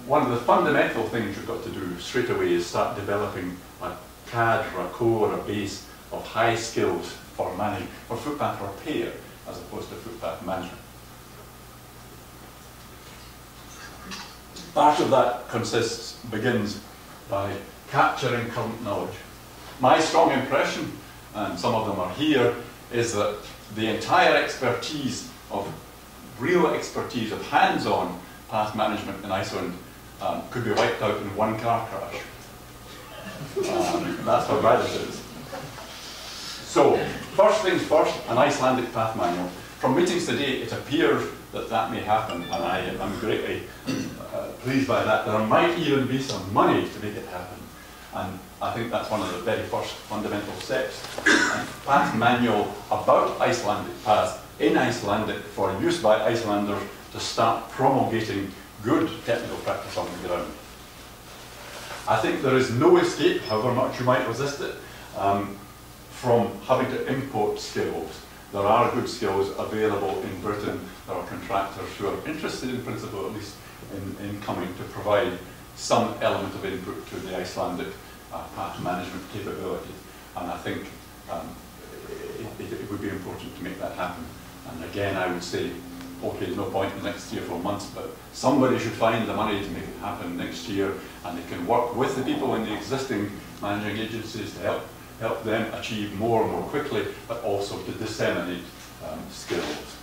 one of the fundamental things you've got to do straight away is start developing a CAD or a core or a base of high skills for footpath repair as opposed to footpath management. Part of that begins by capturing current knowledge. My strong impression, and some of them are here, is that the entire expertise of hands-on path management in Iceland could be wiped out in one car crash. That's how bad it is. So, first things first, an Icelandic path manual. From meetings today, it appears that that may happen, and I am greatly pleased by that. There might even be some money to make it happen. And I think that's one of the very first fundamental steps. A path manual about Icelandic paths in Icelandic for use by Icelanders to start promulgating good technical practice on the ground. I think there is no escape, however much you might resist it, from having to import skills. There are good skills available in Britain. There are contractors who are interested, in principle at least, in coming to provide some element of input to the Icelandic path management capabilities. And I think it would be important to make that happen. And again, I would say, okay, no point in the next 3 or 4 months, but somebody should find the money to make it happen next year, and they can work with the people in the existing managing agencies to help them achieve more quickly, but also to disseminate skills.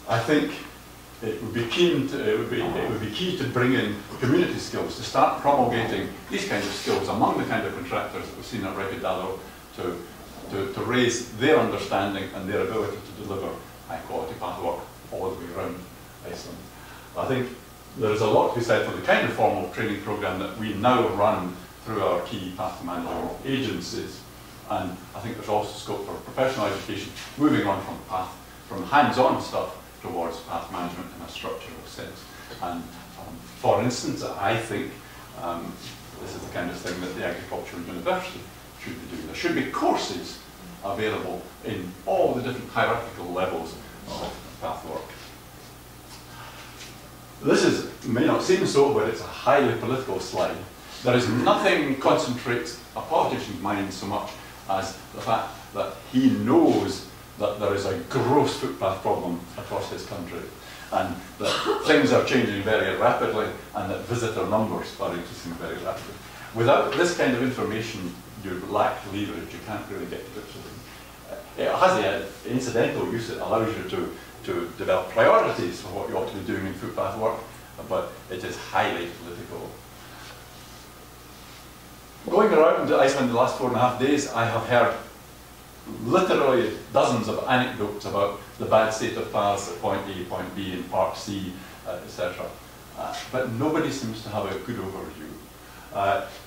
I think it would be key to bring in community skills, to start promulgating these kinds of skills among the kind of contractors that we've seen at Recordalo, to raise their understanding and their ability to deliver high quality path work all the way around Iceland. I think there is a lot to be said for the kind of formal training programme that we now run through our key path management agencies, and I think there's also scope for professional education, moving on from hands-on stuff towards path management in a structural sense. And for instance, I think this is the kind of thing that the Agricultural University should be doing. There should be courses available in all the different hierarchical levels of path work. This may not seem so, but it's a highly political slide. There is nothing concentrates a politician's mind so much as the fact that he knows that there is a gross footpath problem across his country, and that things are changing very rapidly, and that visitor numbers are increasing very rapidly. Without this kind of information, you lack leverage. You can't really get to grips with it. It has the incidental use. It allows you to develop priorities for what you ought to be doing in footpath work, but it is highly political. Going around Iceland the last 4.5 days, I have heard literally dozens of anecdotes about the bad state of paths at point A, point B, and part C, etc. But nobody seems to have a good overview.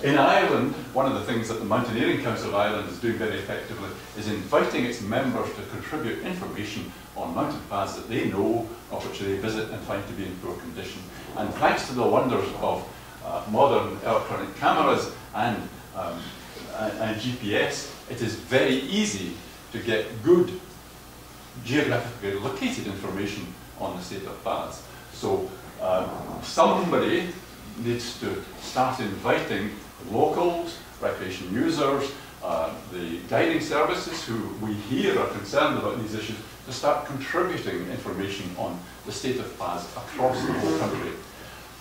In Ireland, one of the things that the Mountaineering Council of Ireland is doing very effectively is inviting its members to contribute information on mountain paths that they know, of which they visit and find to be in poor condition. And thanks to the wonders of modern electronic cameras and GPS, it is very easy to get good geographically located information on the state of paths. So somebody needs to start inviting locals, recreation users, the guiding services who we hear are concerned about these issues, to start contributing information on the state of paths across the whole country.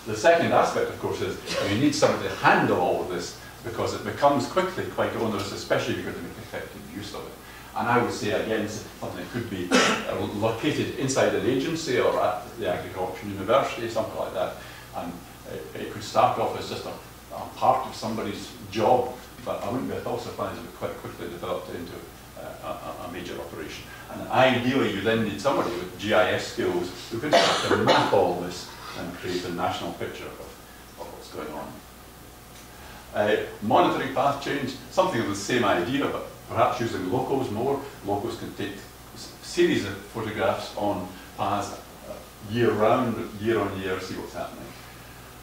The second aspect, of course, is you need somebody to handle all of this, because it becomes quickly quite onerous, especially if you're going to make effective use of it. And I would say, again, something that could be located inside an agency or at the Agricultural University, something like that. And it could start off as just a part of somebody's job, but I wouldn't be at all surprised if it quite quickly developed into a major operation. And ideally, you then need somebody with GIS skills who can start to map all this and create a national picture of what's going on. Monitoring path change, something of the same idea, but perhaps using locals more. Locals can take a series of photographs on paths year-round, year-on-year, see what's happening.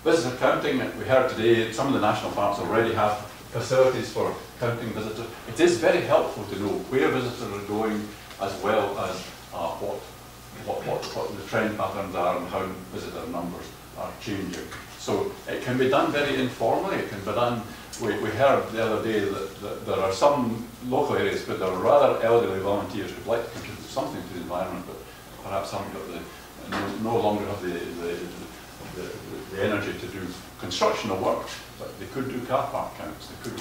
Visitor counting, we heard today, some of the national parks already have facilities for counting visitors. It is very helpful to know where visitors are going, as well as what the trend patterns are and how visitor numbers are changing. So it can be done very informally. It can be done. We heard the other day that there are some local areas, but there are rather elderly volunteers who'd like to contribute something to the environment, but perhaps haven't got no longer have the energy to do constructional work. But they could do car park counts. They could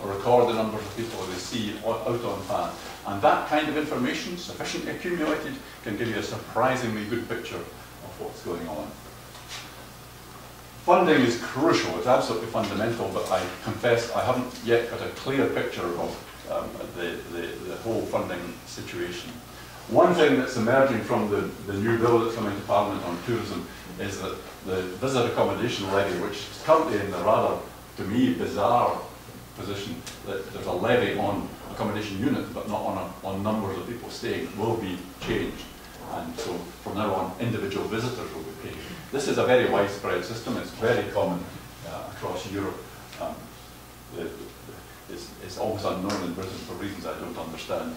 record the numbers of people they see out on path. And that kind of information, sufficiently accumulated, can give you a surprisingly good picture of what's going on. Funding is crucial, it's absolutely fundamental, but I confess I haven't yet got a clear picture of the whole funding situation. One thing that's emerging from the new bill that's coming to Parliament on tourism is that the visitor accommodation levy, which is currently in the rather, to me, bizarre position that there's a levy on accommodation units but not on numbers of people staying, will be changed. And so from now on, individual visitors will be paid. This is a very widespread system. It's very common across Europe. It's almost unknown in Britain for reasons I don't understand.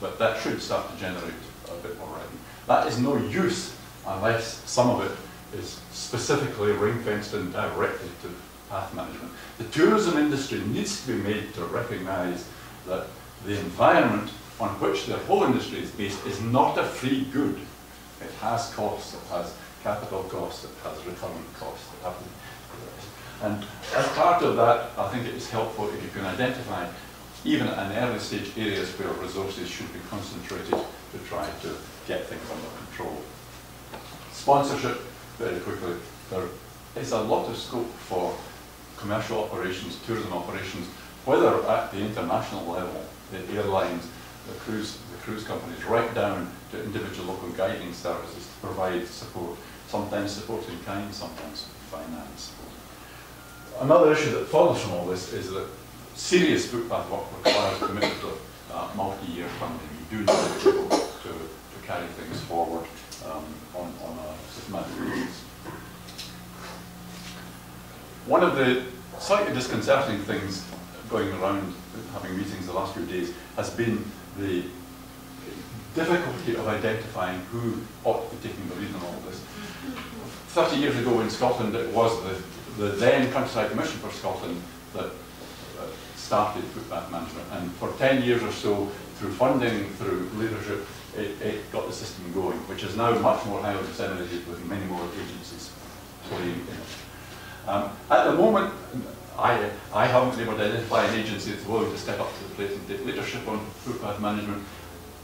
But that should start to generate a bit more revenue. That is no use unless some of it is specifically ring-fenced and directed to path management. The tourism industry needs to be made to recognise that the environment on which their whole industry is based is not a free good. It has costs, it has capital costs, it has recurrent costs. And as part of that, I think it is helpful if you can identify, even at an early stage, areas where resources should be concentrated to try to get things under control. Sponsorship, very quickly, there is a lot of scope for commercial operations, tourism operations, whether at the international level, the airlines, the cruise companies, right down to individual local guiding services to provide support, sometimes support in kind, sometimes finance. Another issue that follows from all this is that serious footpath work requires commitment of multi-year funding. You do need to be able to carry things forward on a systematic basis. One of the slightly disconcerting things going around having meetings the last few days has been the difficulty of identifying who ought to be taking the lead in all this. 30 years ago in Scotland, it was the then Countryside Commission for Scotland that started footpath management, and for 10 years or so, through funding, through leadership, it got the system going, which is now much more highly disseminated with many more agencies playing in it. At the moment, I haven't been able to identify an agency that's willing to step up to the plate and take leadership on footpath management.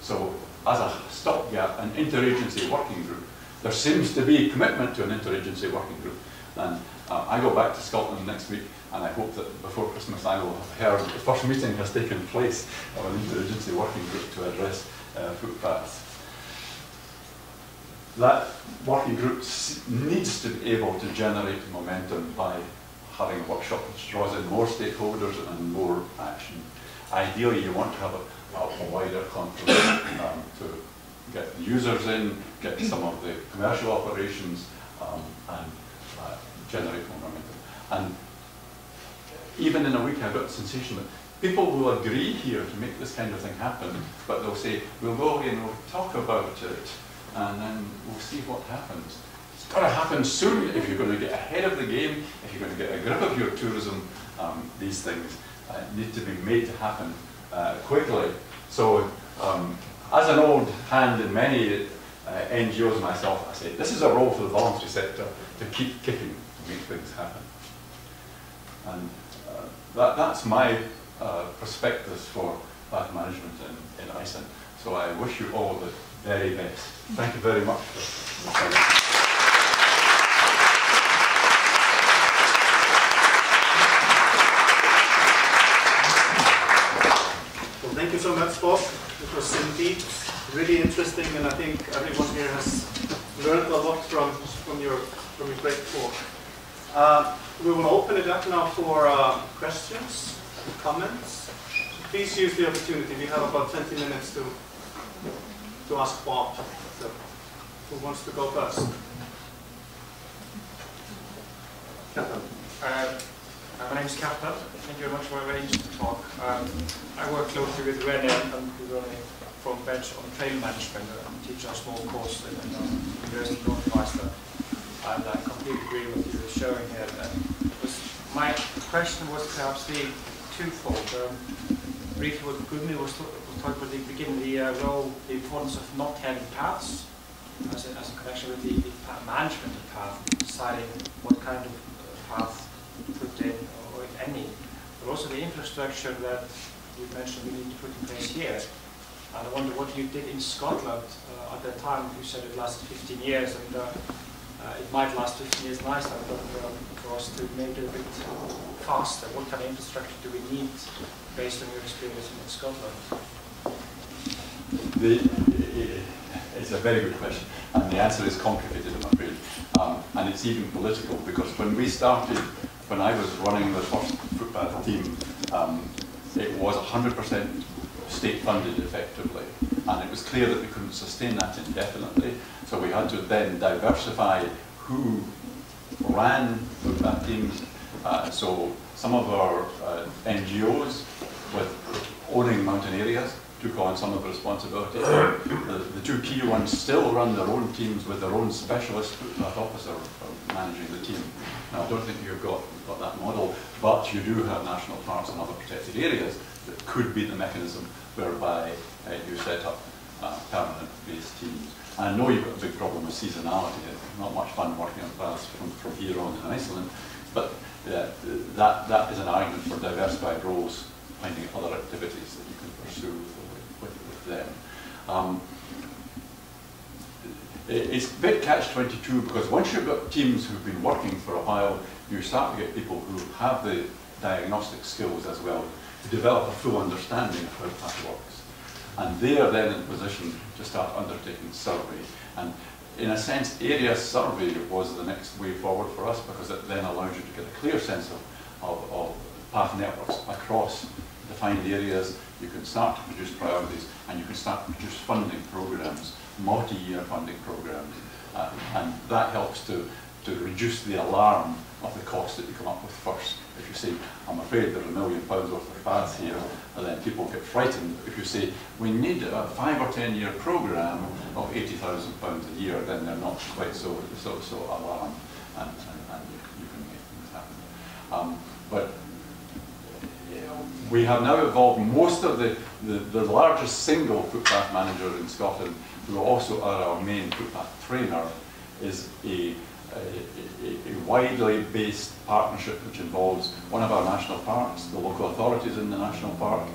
So, as a stopgap, an interagency working group. There seems to be commitment to an interagency working group, and I go back to Scotland next week, and I hope that before Christmas I will have heard the first meeting has taken place of an interagency working group to address footpaths. That working group needs to be able to generate momentum by having a workshop which draws in more stakeholders and more action. Ideally, you want to have a wider conference to get the users in, get some of the commercial operations, and generate more momentum. And even in a week, I've got the sensation that people will agree here to make this kind of thing happen, but they'll say, we'll go away and we'll talk about it, and then we'll see what happens. It's got to happen soon if you're going to get ahead of the game, if you're going to get a grip of your tourism. These things need to be made to happen quickly. So, as an old hand in many NGOs myself, I say, this is a role for the voluntary sector to keep kicking, to make things happen. And that's my perspectives for path management in Iceland. So I wish you all the very best. Thank you very much. Well, thank you so much, Bob. It was indeed really interesting, and I think everyone here has learned a lot from your great talk. We will open it up now for questions, comments. Please use the opportunity. We have about 20 minutes to ask Bob. So, who wants to go first? Captain. My name is Captain. Thank you very much for a very interesting talk. I work closely with René and Ronny from bench on trail management and teach a small course in the University of North Iceland. And I completely agree with what you were showing here. My question was perhaps the twofold. Briefly, what Gudni was talking about at the beginning, the importance of not having paths as a connection with the management of path, deciding what kind of path to put in, or if any, but also the infrastructure that you mentioned we need to put in place here. And I wonder what you did in Scotland at that time. You said it lasted 15 years, and it might last 15 years in Iceland, but for us to make it a bit faster, what kind of infrastructure do we need based on your experience in Scotland? It's a very good question, and the answer is complicated, I'm afraid. And it's even political, because when I was running the first footpath team, it was 100% state funded effectively, and it was clear that we couldn't sustain that indefinitely, so we had to then diversify who ran footpath teams. So some of our NGOs with owning mountain areas took on some of the responsibility. The two key ones still run their own teams with their own specialist footpath officer managing the team. Now, I don't think you've got that model, but you do have national parks and other protected areas that could be the mechanism whereby you set up permanent-based teams. And I know you've got a big problem with seasonality. It's not much fun working on paths from here on in Iceland, but that is an argument for diversified roles, finding other activities that you can pursue with them. It's a bit catch-22 because once you've got teams who've been working for a while, you start to get people who have the diagnostic skills as well to develop a full understanding of how that works. And they are then in a position to start undertaking survey. And in a sense, area survey was the next way forward for us because it then allows you to get a clear sense of path networks across defined areas. You can start to produce priorities and you can start to produce funding programs, multi-year funding programs. And that helps to reduce the alarm of the cost that you come up with first. If you say, I'm afraid there's £1 million worth of paths here, and then people get frightened. If you say, we need a 5 or 10 year programme of £80,000 a year, then they're not quite so alarmed, and you can make things happen. But we have now evolved most of the largest single footpath manager in Scotland, who also are our main footpath trainer, is a widely based partnership which involves one of our national parks, the local authorities in the national park,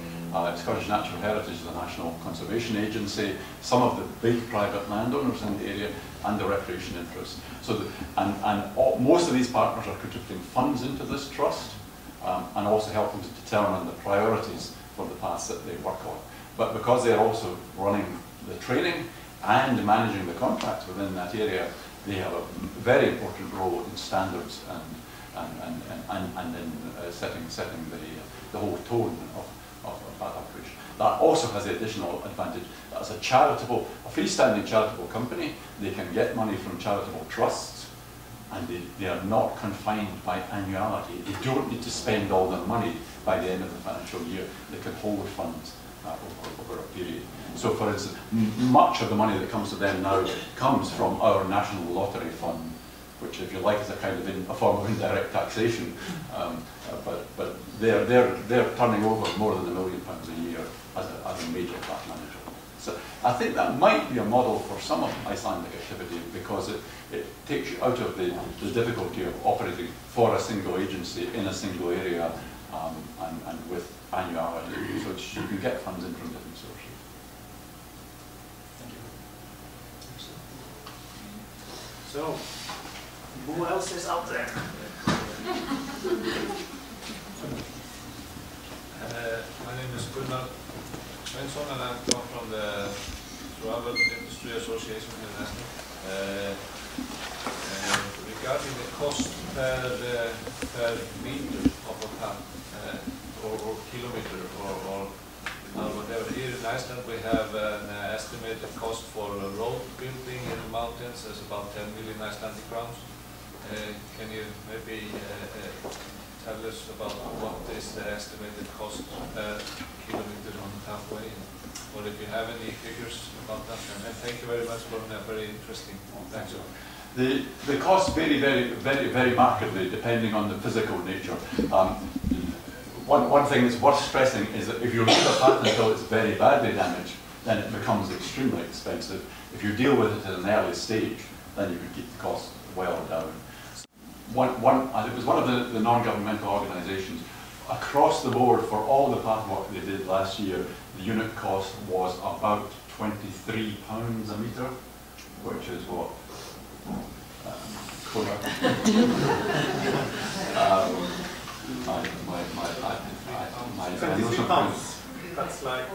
Scottish Natural Heritage, the National Conservation Agency, some of the big private landowners in the area, and the recreation interests. So, most of these partners are contributing funds into this trust, and also helping to determine the priorities for the paths that they work on. But because they're also running the training and managing the contracts within that area, they have a very important role in standards and in setting the whole tone of path operation. That also has the additional advantage that as a freestanding charitable company, they can get money from charitable trusts, and they are not confined by annuality. They don't need to spend all their money by the end of the financial year. They can hold funds over a period. So for instance, much of the money that comes to them now comes from our National Lottery Fund, which, if you like, is a kind of a form of indirect taxation. But they're turning over more than £1 million a year as a major path manager. So I think that might be a model for some of Icelandic activity, because it takes you out of the difficulty of operating for a single agency in a single area, and with annuality, so you can get funds in from different sources. Thank you. So, who else is out there? My name is Gunnar Svensson, and I come from the Travel Industry Association in Iceland. Regarding the cost per meter of a path, or kilometer, or whatever. Here in Iceland we have an estimated cost for road building in the mountains is about 10 million Icelandic crowns. Can you maybe tell us about what is the estimated cost per kilometer on the pathway, or if you have any figures about that? And thank you very much for a very interesting lecture. The costs vary very markedly depending on the physical nature. One thing that's worth stressing is that if you leave a path until it's very badly damaged, then it becomes extremely expensive. If you deal with it at an early stage, then you can keep the cost well down. It was one of the non-governmental organisations. Across the board, for all the path work they did last year, the unit cost was about £23 a metre, which is what? £23. That's like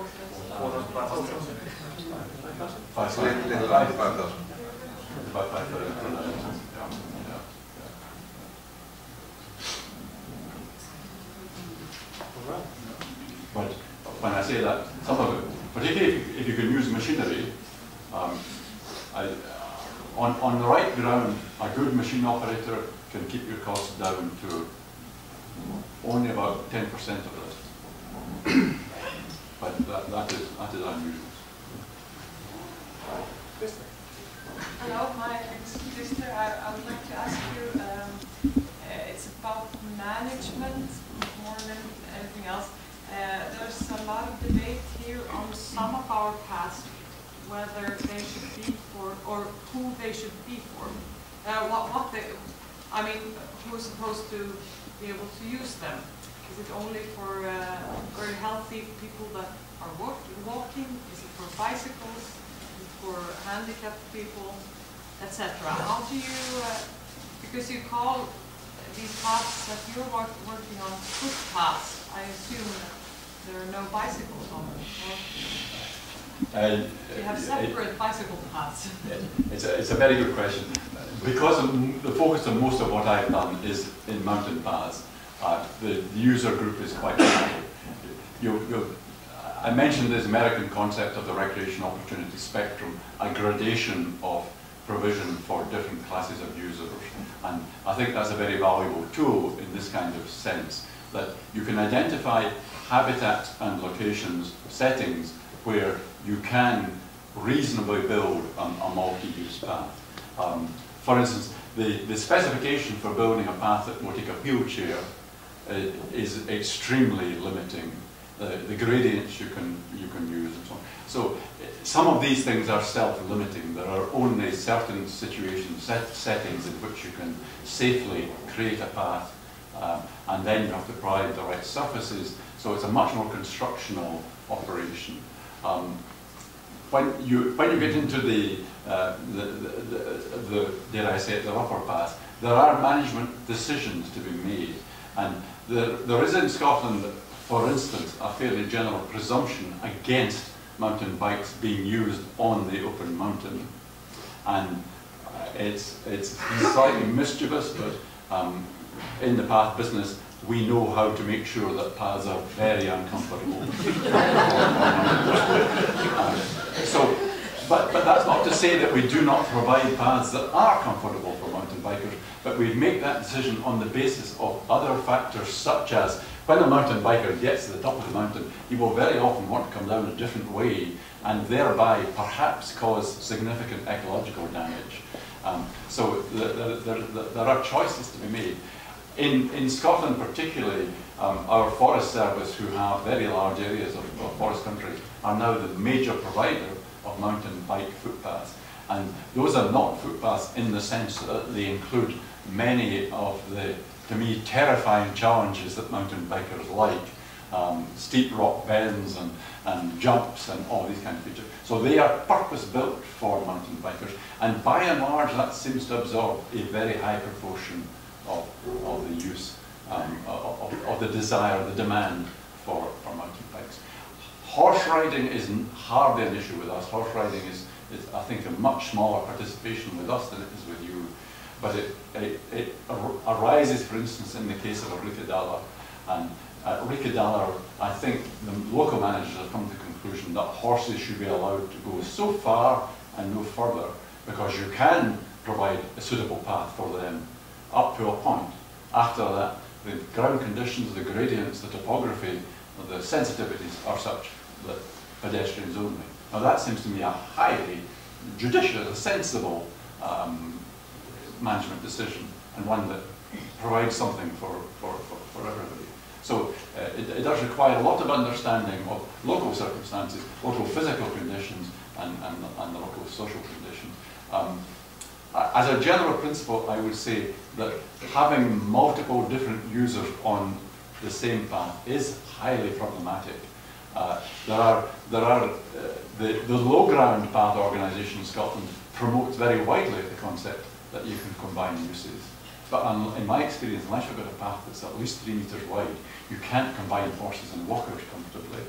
But when I say that, some of it, particularly if you can use machinery, on the right ground, a good machine operator can keep your costs down to only about 10% of this. But that is unusual. Hello, my name is Christer. I would like to ask you, it's about management more than anything else. There's a lot of debate here on some of our paths, whether they should be for, or who they should be for. I mean, who is supposed to be able to use them? Is it only for very healthy people that are walking? Is it for bicycles? Is it for handicapped people, etc.? How do you, because you call these paths that you're working on footpaths, I assume that there are no bicycles on them. You have separate bicycle paths. It's a very good question. Because the focus of most of what I've done is in mountain paths, the user group is quite simple. I mentioned this American concept of the recreation opportunity spectrum, a gradation of provision for different classes of users. And I think that's a very valuable tool in this kind of sense, that you can identify habitats and locations, settings, where you can reasonably build a multi-use path. For instance, the specification for building a path that will take a wheelchair is extremely limiting. The gradients you can use and so on. So some of these things are self-limiting. There are only certain situations, settings in which you can safely create a path, and then you have to provide the right surfaces. So it's a much more constructional operation. When you get into the dare I say it, the upper path, there are management decisions to be made, and there is in Scotland, for instance, a fairly general presumption against mountain bikes being used on the open mountain, and it's slightly mischievous, but in the path business we know how to make sure that paths are very uncomfortable. But that's not to say that we do not provide paths that are comfortable for mountain bikers, but we make that decision on the basis of other factors, such as when a mountain biker gets to the top of the mountain, he will very often want to come down a different way and thereby perhaps cause significant ecological damage. So there are choices to be made. In Scotland particularly, our Forest Service, who have very large areas of forest country, are now the major provider of mountain bike footpaths. And those are not footpaths in the sense that they include many of the, to me, terrifying challenges that mountain bikers like. Steep rock bends and jumps and all these kind of features. So they are purpose-built for mountain bikers. And by and large, that seems to absorb a very high proportion of the use, of the desire, the demand for mountain bikes. Horse riding is hardly an issue with us. Horse riding is I think, a much smaller participation with us than it is with you. But it arises, for instance, in the case of Ricciadala. And at Ricciadala, I think the local managers have come to the conclusion that horses should be allowed to go so far and no further, because you can provide a suitable path for them up to a point. After that, the ground conditions, the gradients, the topography, the sensitivities are such that pedestrians only. Now that seems to me a highly judicious, a sensible management decision, and one that provides something for everybody. So it does require a lot of understanding of local circumstances, local physical conditions, and the local social conditions. As a general principle, I would say that having multiple different users on the same path is highly problematic. The low ground path organisation in Scotland promotes very widely the concept that you can combine uses. But in my experience, unless you've got a path that's at least 3 metres wide, you can't combine horses and walkers comfortably.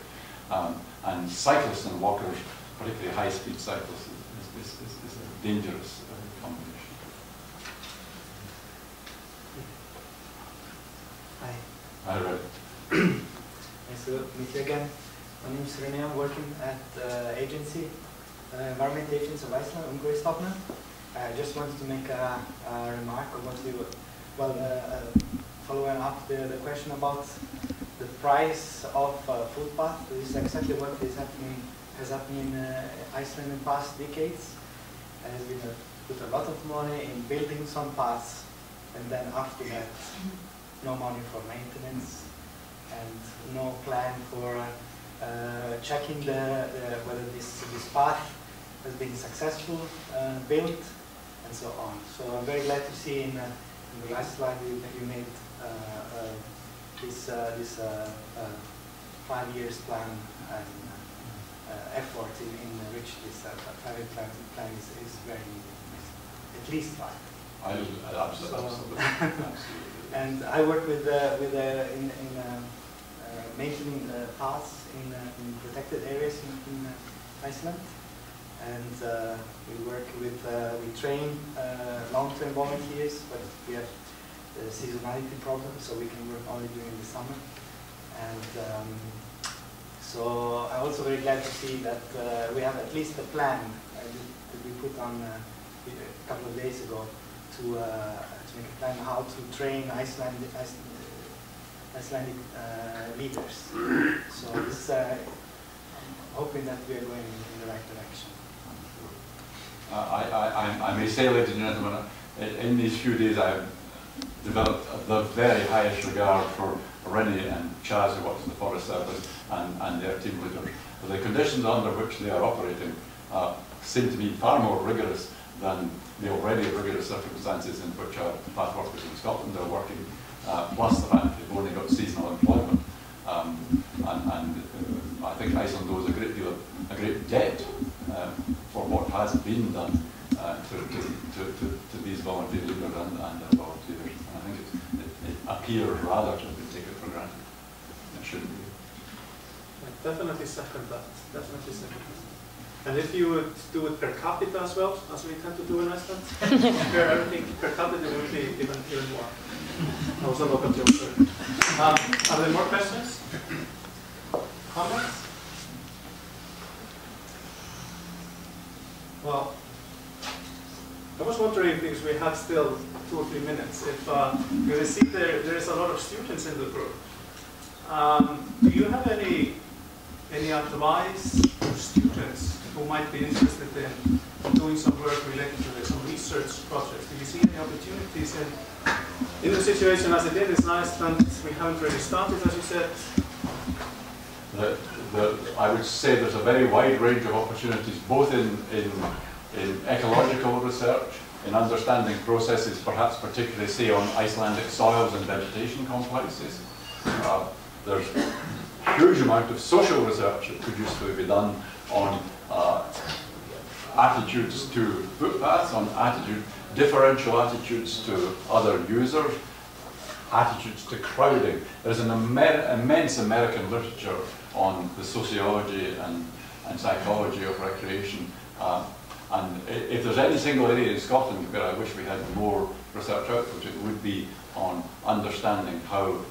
And cyclists and walkers, particularly high-speed cyclists, is a dangerous combination. Hi. Hi, Red. Nice to meet you again. My name is René. I'm working at agency, Environment Agency of Iceland, Umhverfisstofnun. I just wanted to make a remark on what you, following up the question about the price of footpath. This is exactly what has happened in Iceland in past decades. There has been put a lot of money in building some paths, and then after that, no money for maintenance. and no plan for checking whether this path has been successful, built, and so on. So I'm very glad to see in the last slide that you made this 5 years plan and effort in which this 5-year plan is very needed. At least 5. Absolutely. And I work with maintaining paths in protected areas in Iceland, and we train long-term volunteers, but we have the seasonality problem, so we can work only during the summer. And so I'm also very glad to see that we have at least a plan that we put on a couple of days ago to make a plan how to train Icelandic leaders. So this, I'm hoping that we are going in the right direction. I may say, ladies and gentlemen, in these few days I've developed the very highest regard for Rennie and Chaz, who works in the Forest Service, and their team leaders. But the conditions under which they are operating seem to be far more rigorous than the already rigorous circumstances in which our path workers in Scotland are working, plus the fact that they've only got seasonal employment. I think Iceland owes a great debt for what has been done to these volunteer leaders and their volunteers. And I think it appears rather to be taken for granted. It shouldn't be. I definitely second that. Definitely second that. And if you would do it per capita as well, as we tend to do in Iceland, compare everything per capita, it would be even more. That was a local joke, sorry. Are there more questions? Comments? Well, I was wondering, because we had still 2 or 3 minutes, if because I see there's a lot of students in the group. Do you have any advice for students who might be interested in doing some work related to this, some research projects? Do you see any opportunities in the situation as it is in Iceland? We haven't really started, as you said. I would say there's a very wide range of opportunities, both in ecological research, in understanding processes, perhaps particularly, say, on Icelandic soils and vegetation complexes. There's a huge amount of social research that could usefully be done on attitudes to footpaths, on differential attitudes to other users, attitudes to crowding. There's an immense American literature on the sociology and psychology of recreation. And if there's any single area in Scotland where I wish we had more research output, it would be on understanding how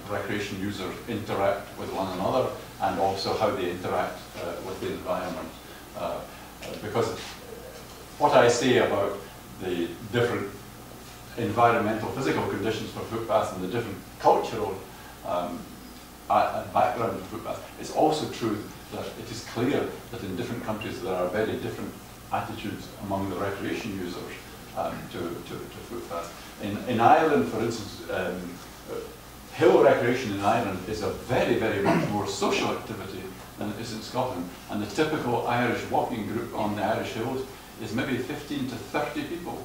recreation users interact with one another, and also how they interact with the environment. Because what I say about the different environmental, physical conditions for footpaths and the different cultural background of footpaths, it's also true that it is clear that in different countries there are very different attitudes among the recreation users to footpaths. In Ireland, for instance, hill recreation in Ireland is a very, very much more social activity than it is in Scotland. And the typical Irish walking group on the Irish hills is maybe 15 to 30 people.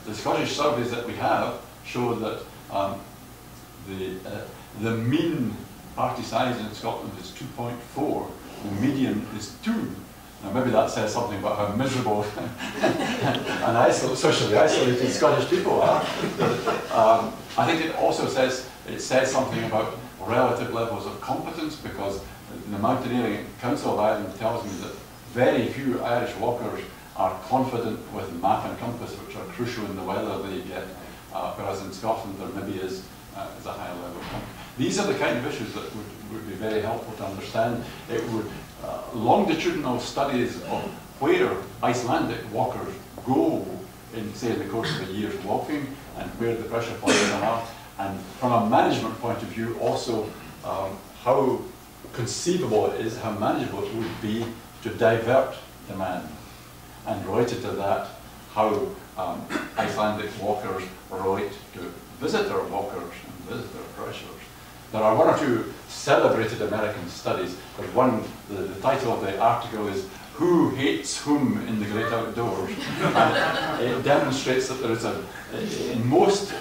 The Scottish surveys that we have show that the mean party size in Scotland is 2.4, the median is 2. Now maybe that says something about how miserable and socially isolated Scottish people are. I think it also says something about relative levels of competence, because the Mountaineering Council of Ireland tells me that very few Irish walkers are confident with map and compass, which are crucial in the weather they get, whereas in Scotland there maybe is a higher level of competence. These are the kind of issues that would be very helpful to understand. It would longitudinal studies of where Icelandic walkers go in, say, the course of a year's walking, and where the pressure points are, and from a management point of view also how conceivable it is, how manageable it would be to divert demand. And related to that, how Icelandic walkers relate to visitor walkers and visitor pressures. There are one or two celebrated American studies. There's one, the title of the article is "Who Hates Whom in the Great Outdoors?" And it demonstrates that there is in most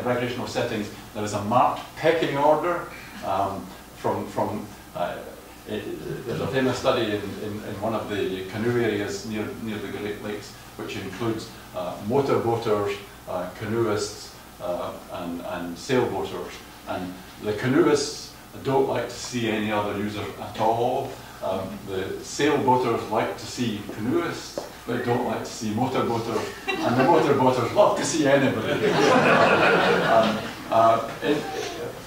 recreational settings, there is a marked pecking order there's a famous study in one of the canoe areas near the Great Lakes, which includes motorboaters, canoeists, and sailboaters. And the canoeists don't like to see any other user at all. The sailboaters like to see canoeists, but don't like to see motorboaters, and the motorboaters love to see anybody.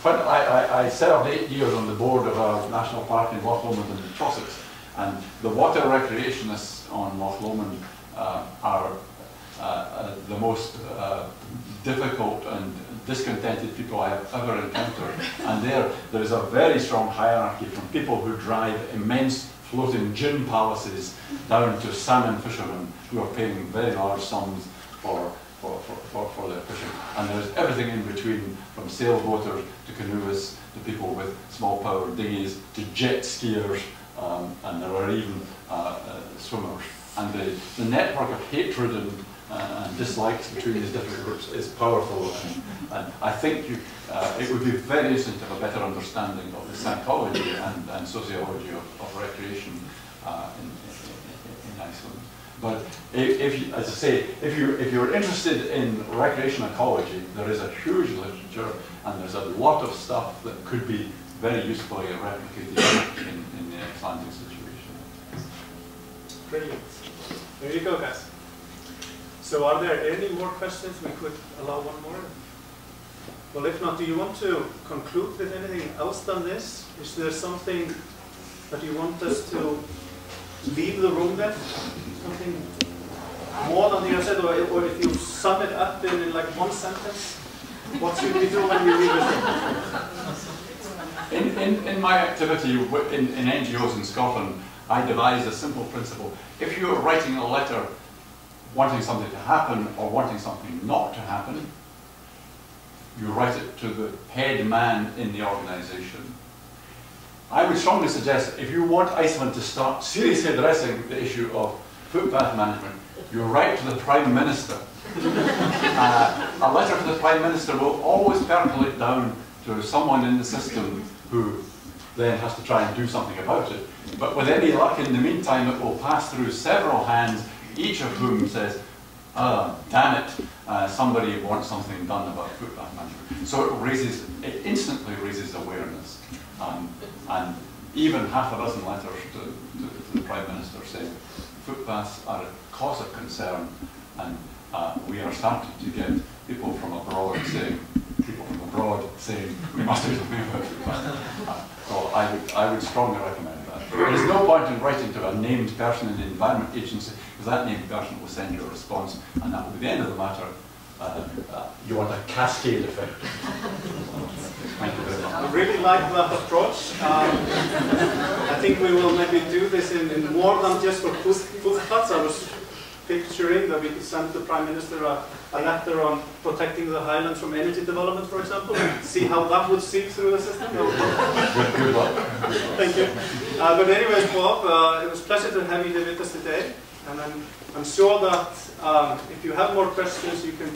When I served 8 years on the board of a national park in Loch Lomond and Trossachs, and the water recreationists on Loch Lomond are the most difficult and discontented people I have ever encountered. And there is a very strong hierarchy from people who drive immense floating gin palaces down to salmon fishermen who are paying very large sums for their fishing. And there's everything in between, from sailboaters to canoeists to people with small powered dinghies to jet skiers, and there are even swimmers. And the network of hatred and dislikes between these different groups is powerful, and I think it would be very interesting to have a better understanding of the psychology and sociology of recreation in Iceland. But as I say, if you're interested in recreation ecology, there is a huge literature, and there's a lot of stuff that could be very usefully replicated in the Icelandic situation. Brilliant. There you go, guys. So are there any more questions? We could allow one more. Well, if not, do you want to conclude with anything else than this? Is there something that you want us to leave the room with? Something more than you said, or if you sum it up in like one sentence, what should we do when we leave it? In my activity in NGOs in Scotland, I devised a simple principle. If you're writing a letter wanting something to happen or wanting something not to happen, you write it to the head man in the organisation. I would strongly suggest, if you want Iceland to start seriously addressing the issue of footpath management, you write to the Prime Minister. A letter to the Prime Minister will always percolate down to someone in the system who then has to try and do something about it. But with any luck, in the meantime, it will pass through several hands, each of whom says, damn it, somebody wants something done about footpath management. So it instantly raises awareness. And even half a dozen letters to the Prime Minister saying footpaths are a cause of concern, and we are starting to get people from abroad saying we must do something about footpaths. So I would strongly recommend that. There is no point in writing to a named person in the Environment Agency, because that named person will send you a response, and that will be the end of the matter. You want a cascade effect. Thank you very much. I really like that approach. I think we will maybe do this in more than just for footpaths. I was picturing that we could send the Prime Minister a letter on protecting the highlands from energy development, for example, see how that would seep through the system. Good luck. Thank you. But anyways, Bob, it was a pleasure to have you here with us today. And I'm sure that if you have more questions, you can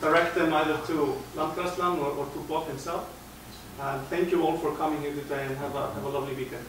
direct them either to Landgræðslan or to Bob himself. And thank you all for coming here today, and have a lovely weekend.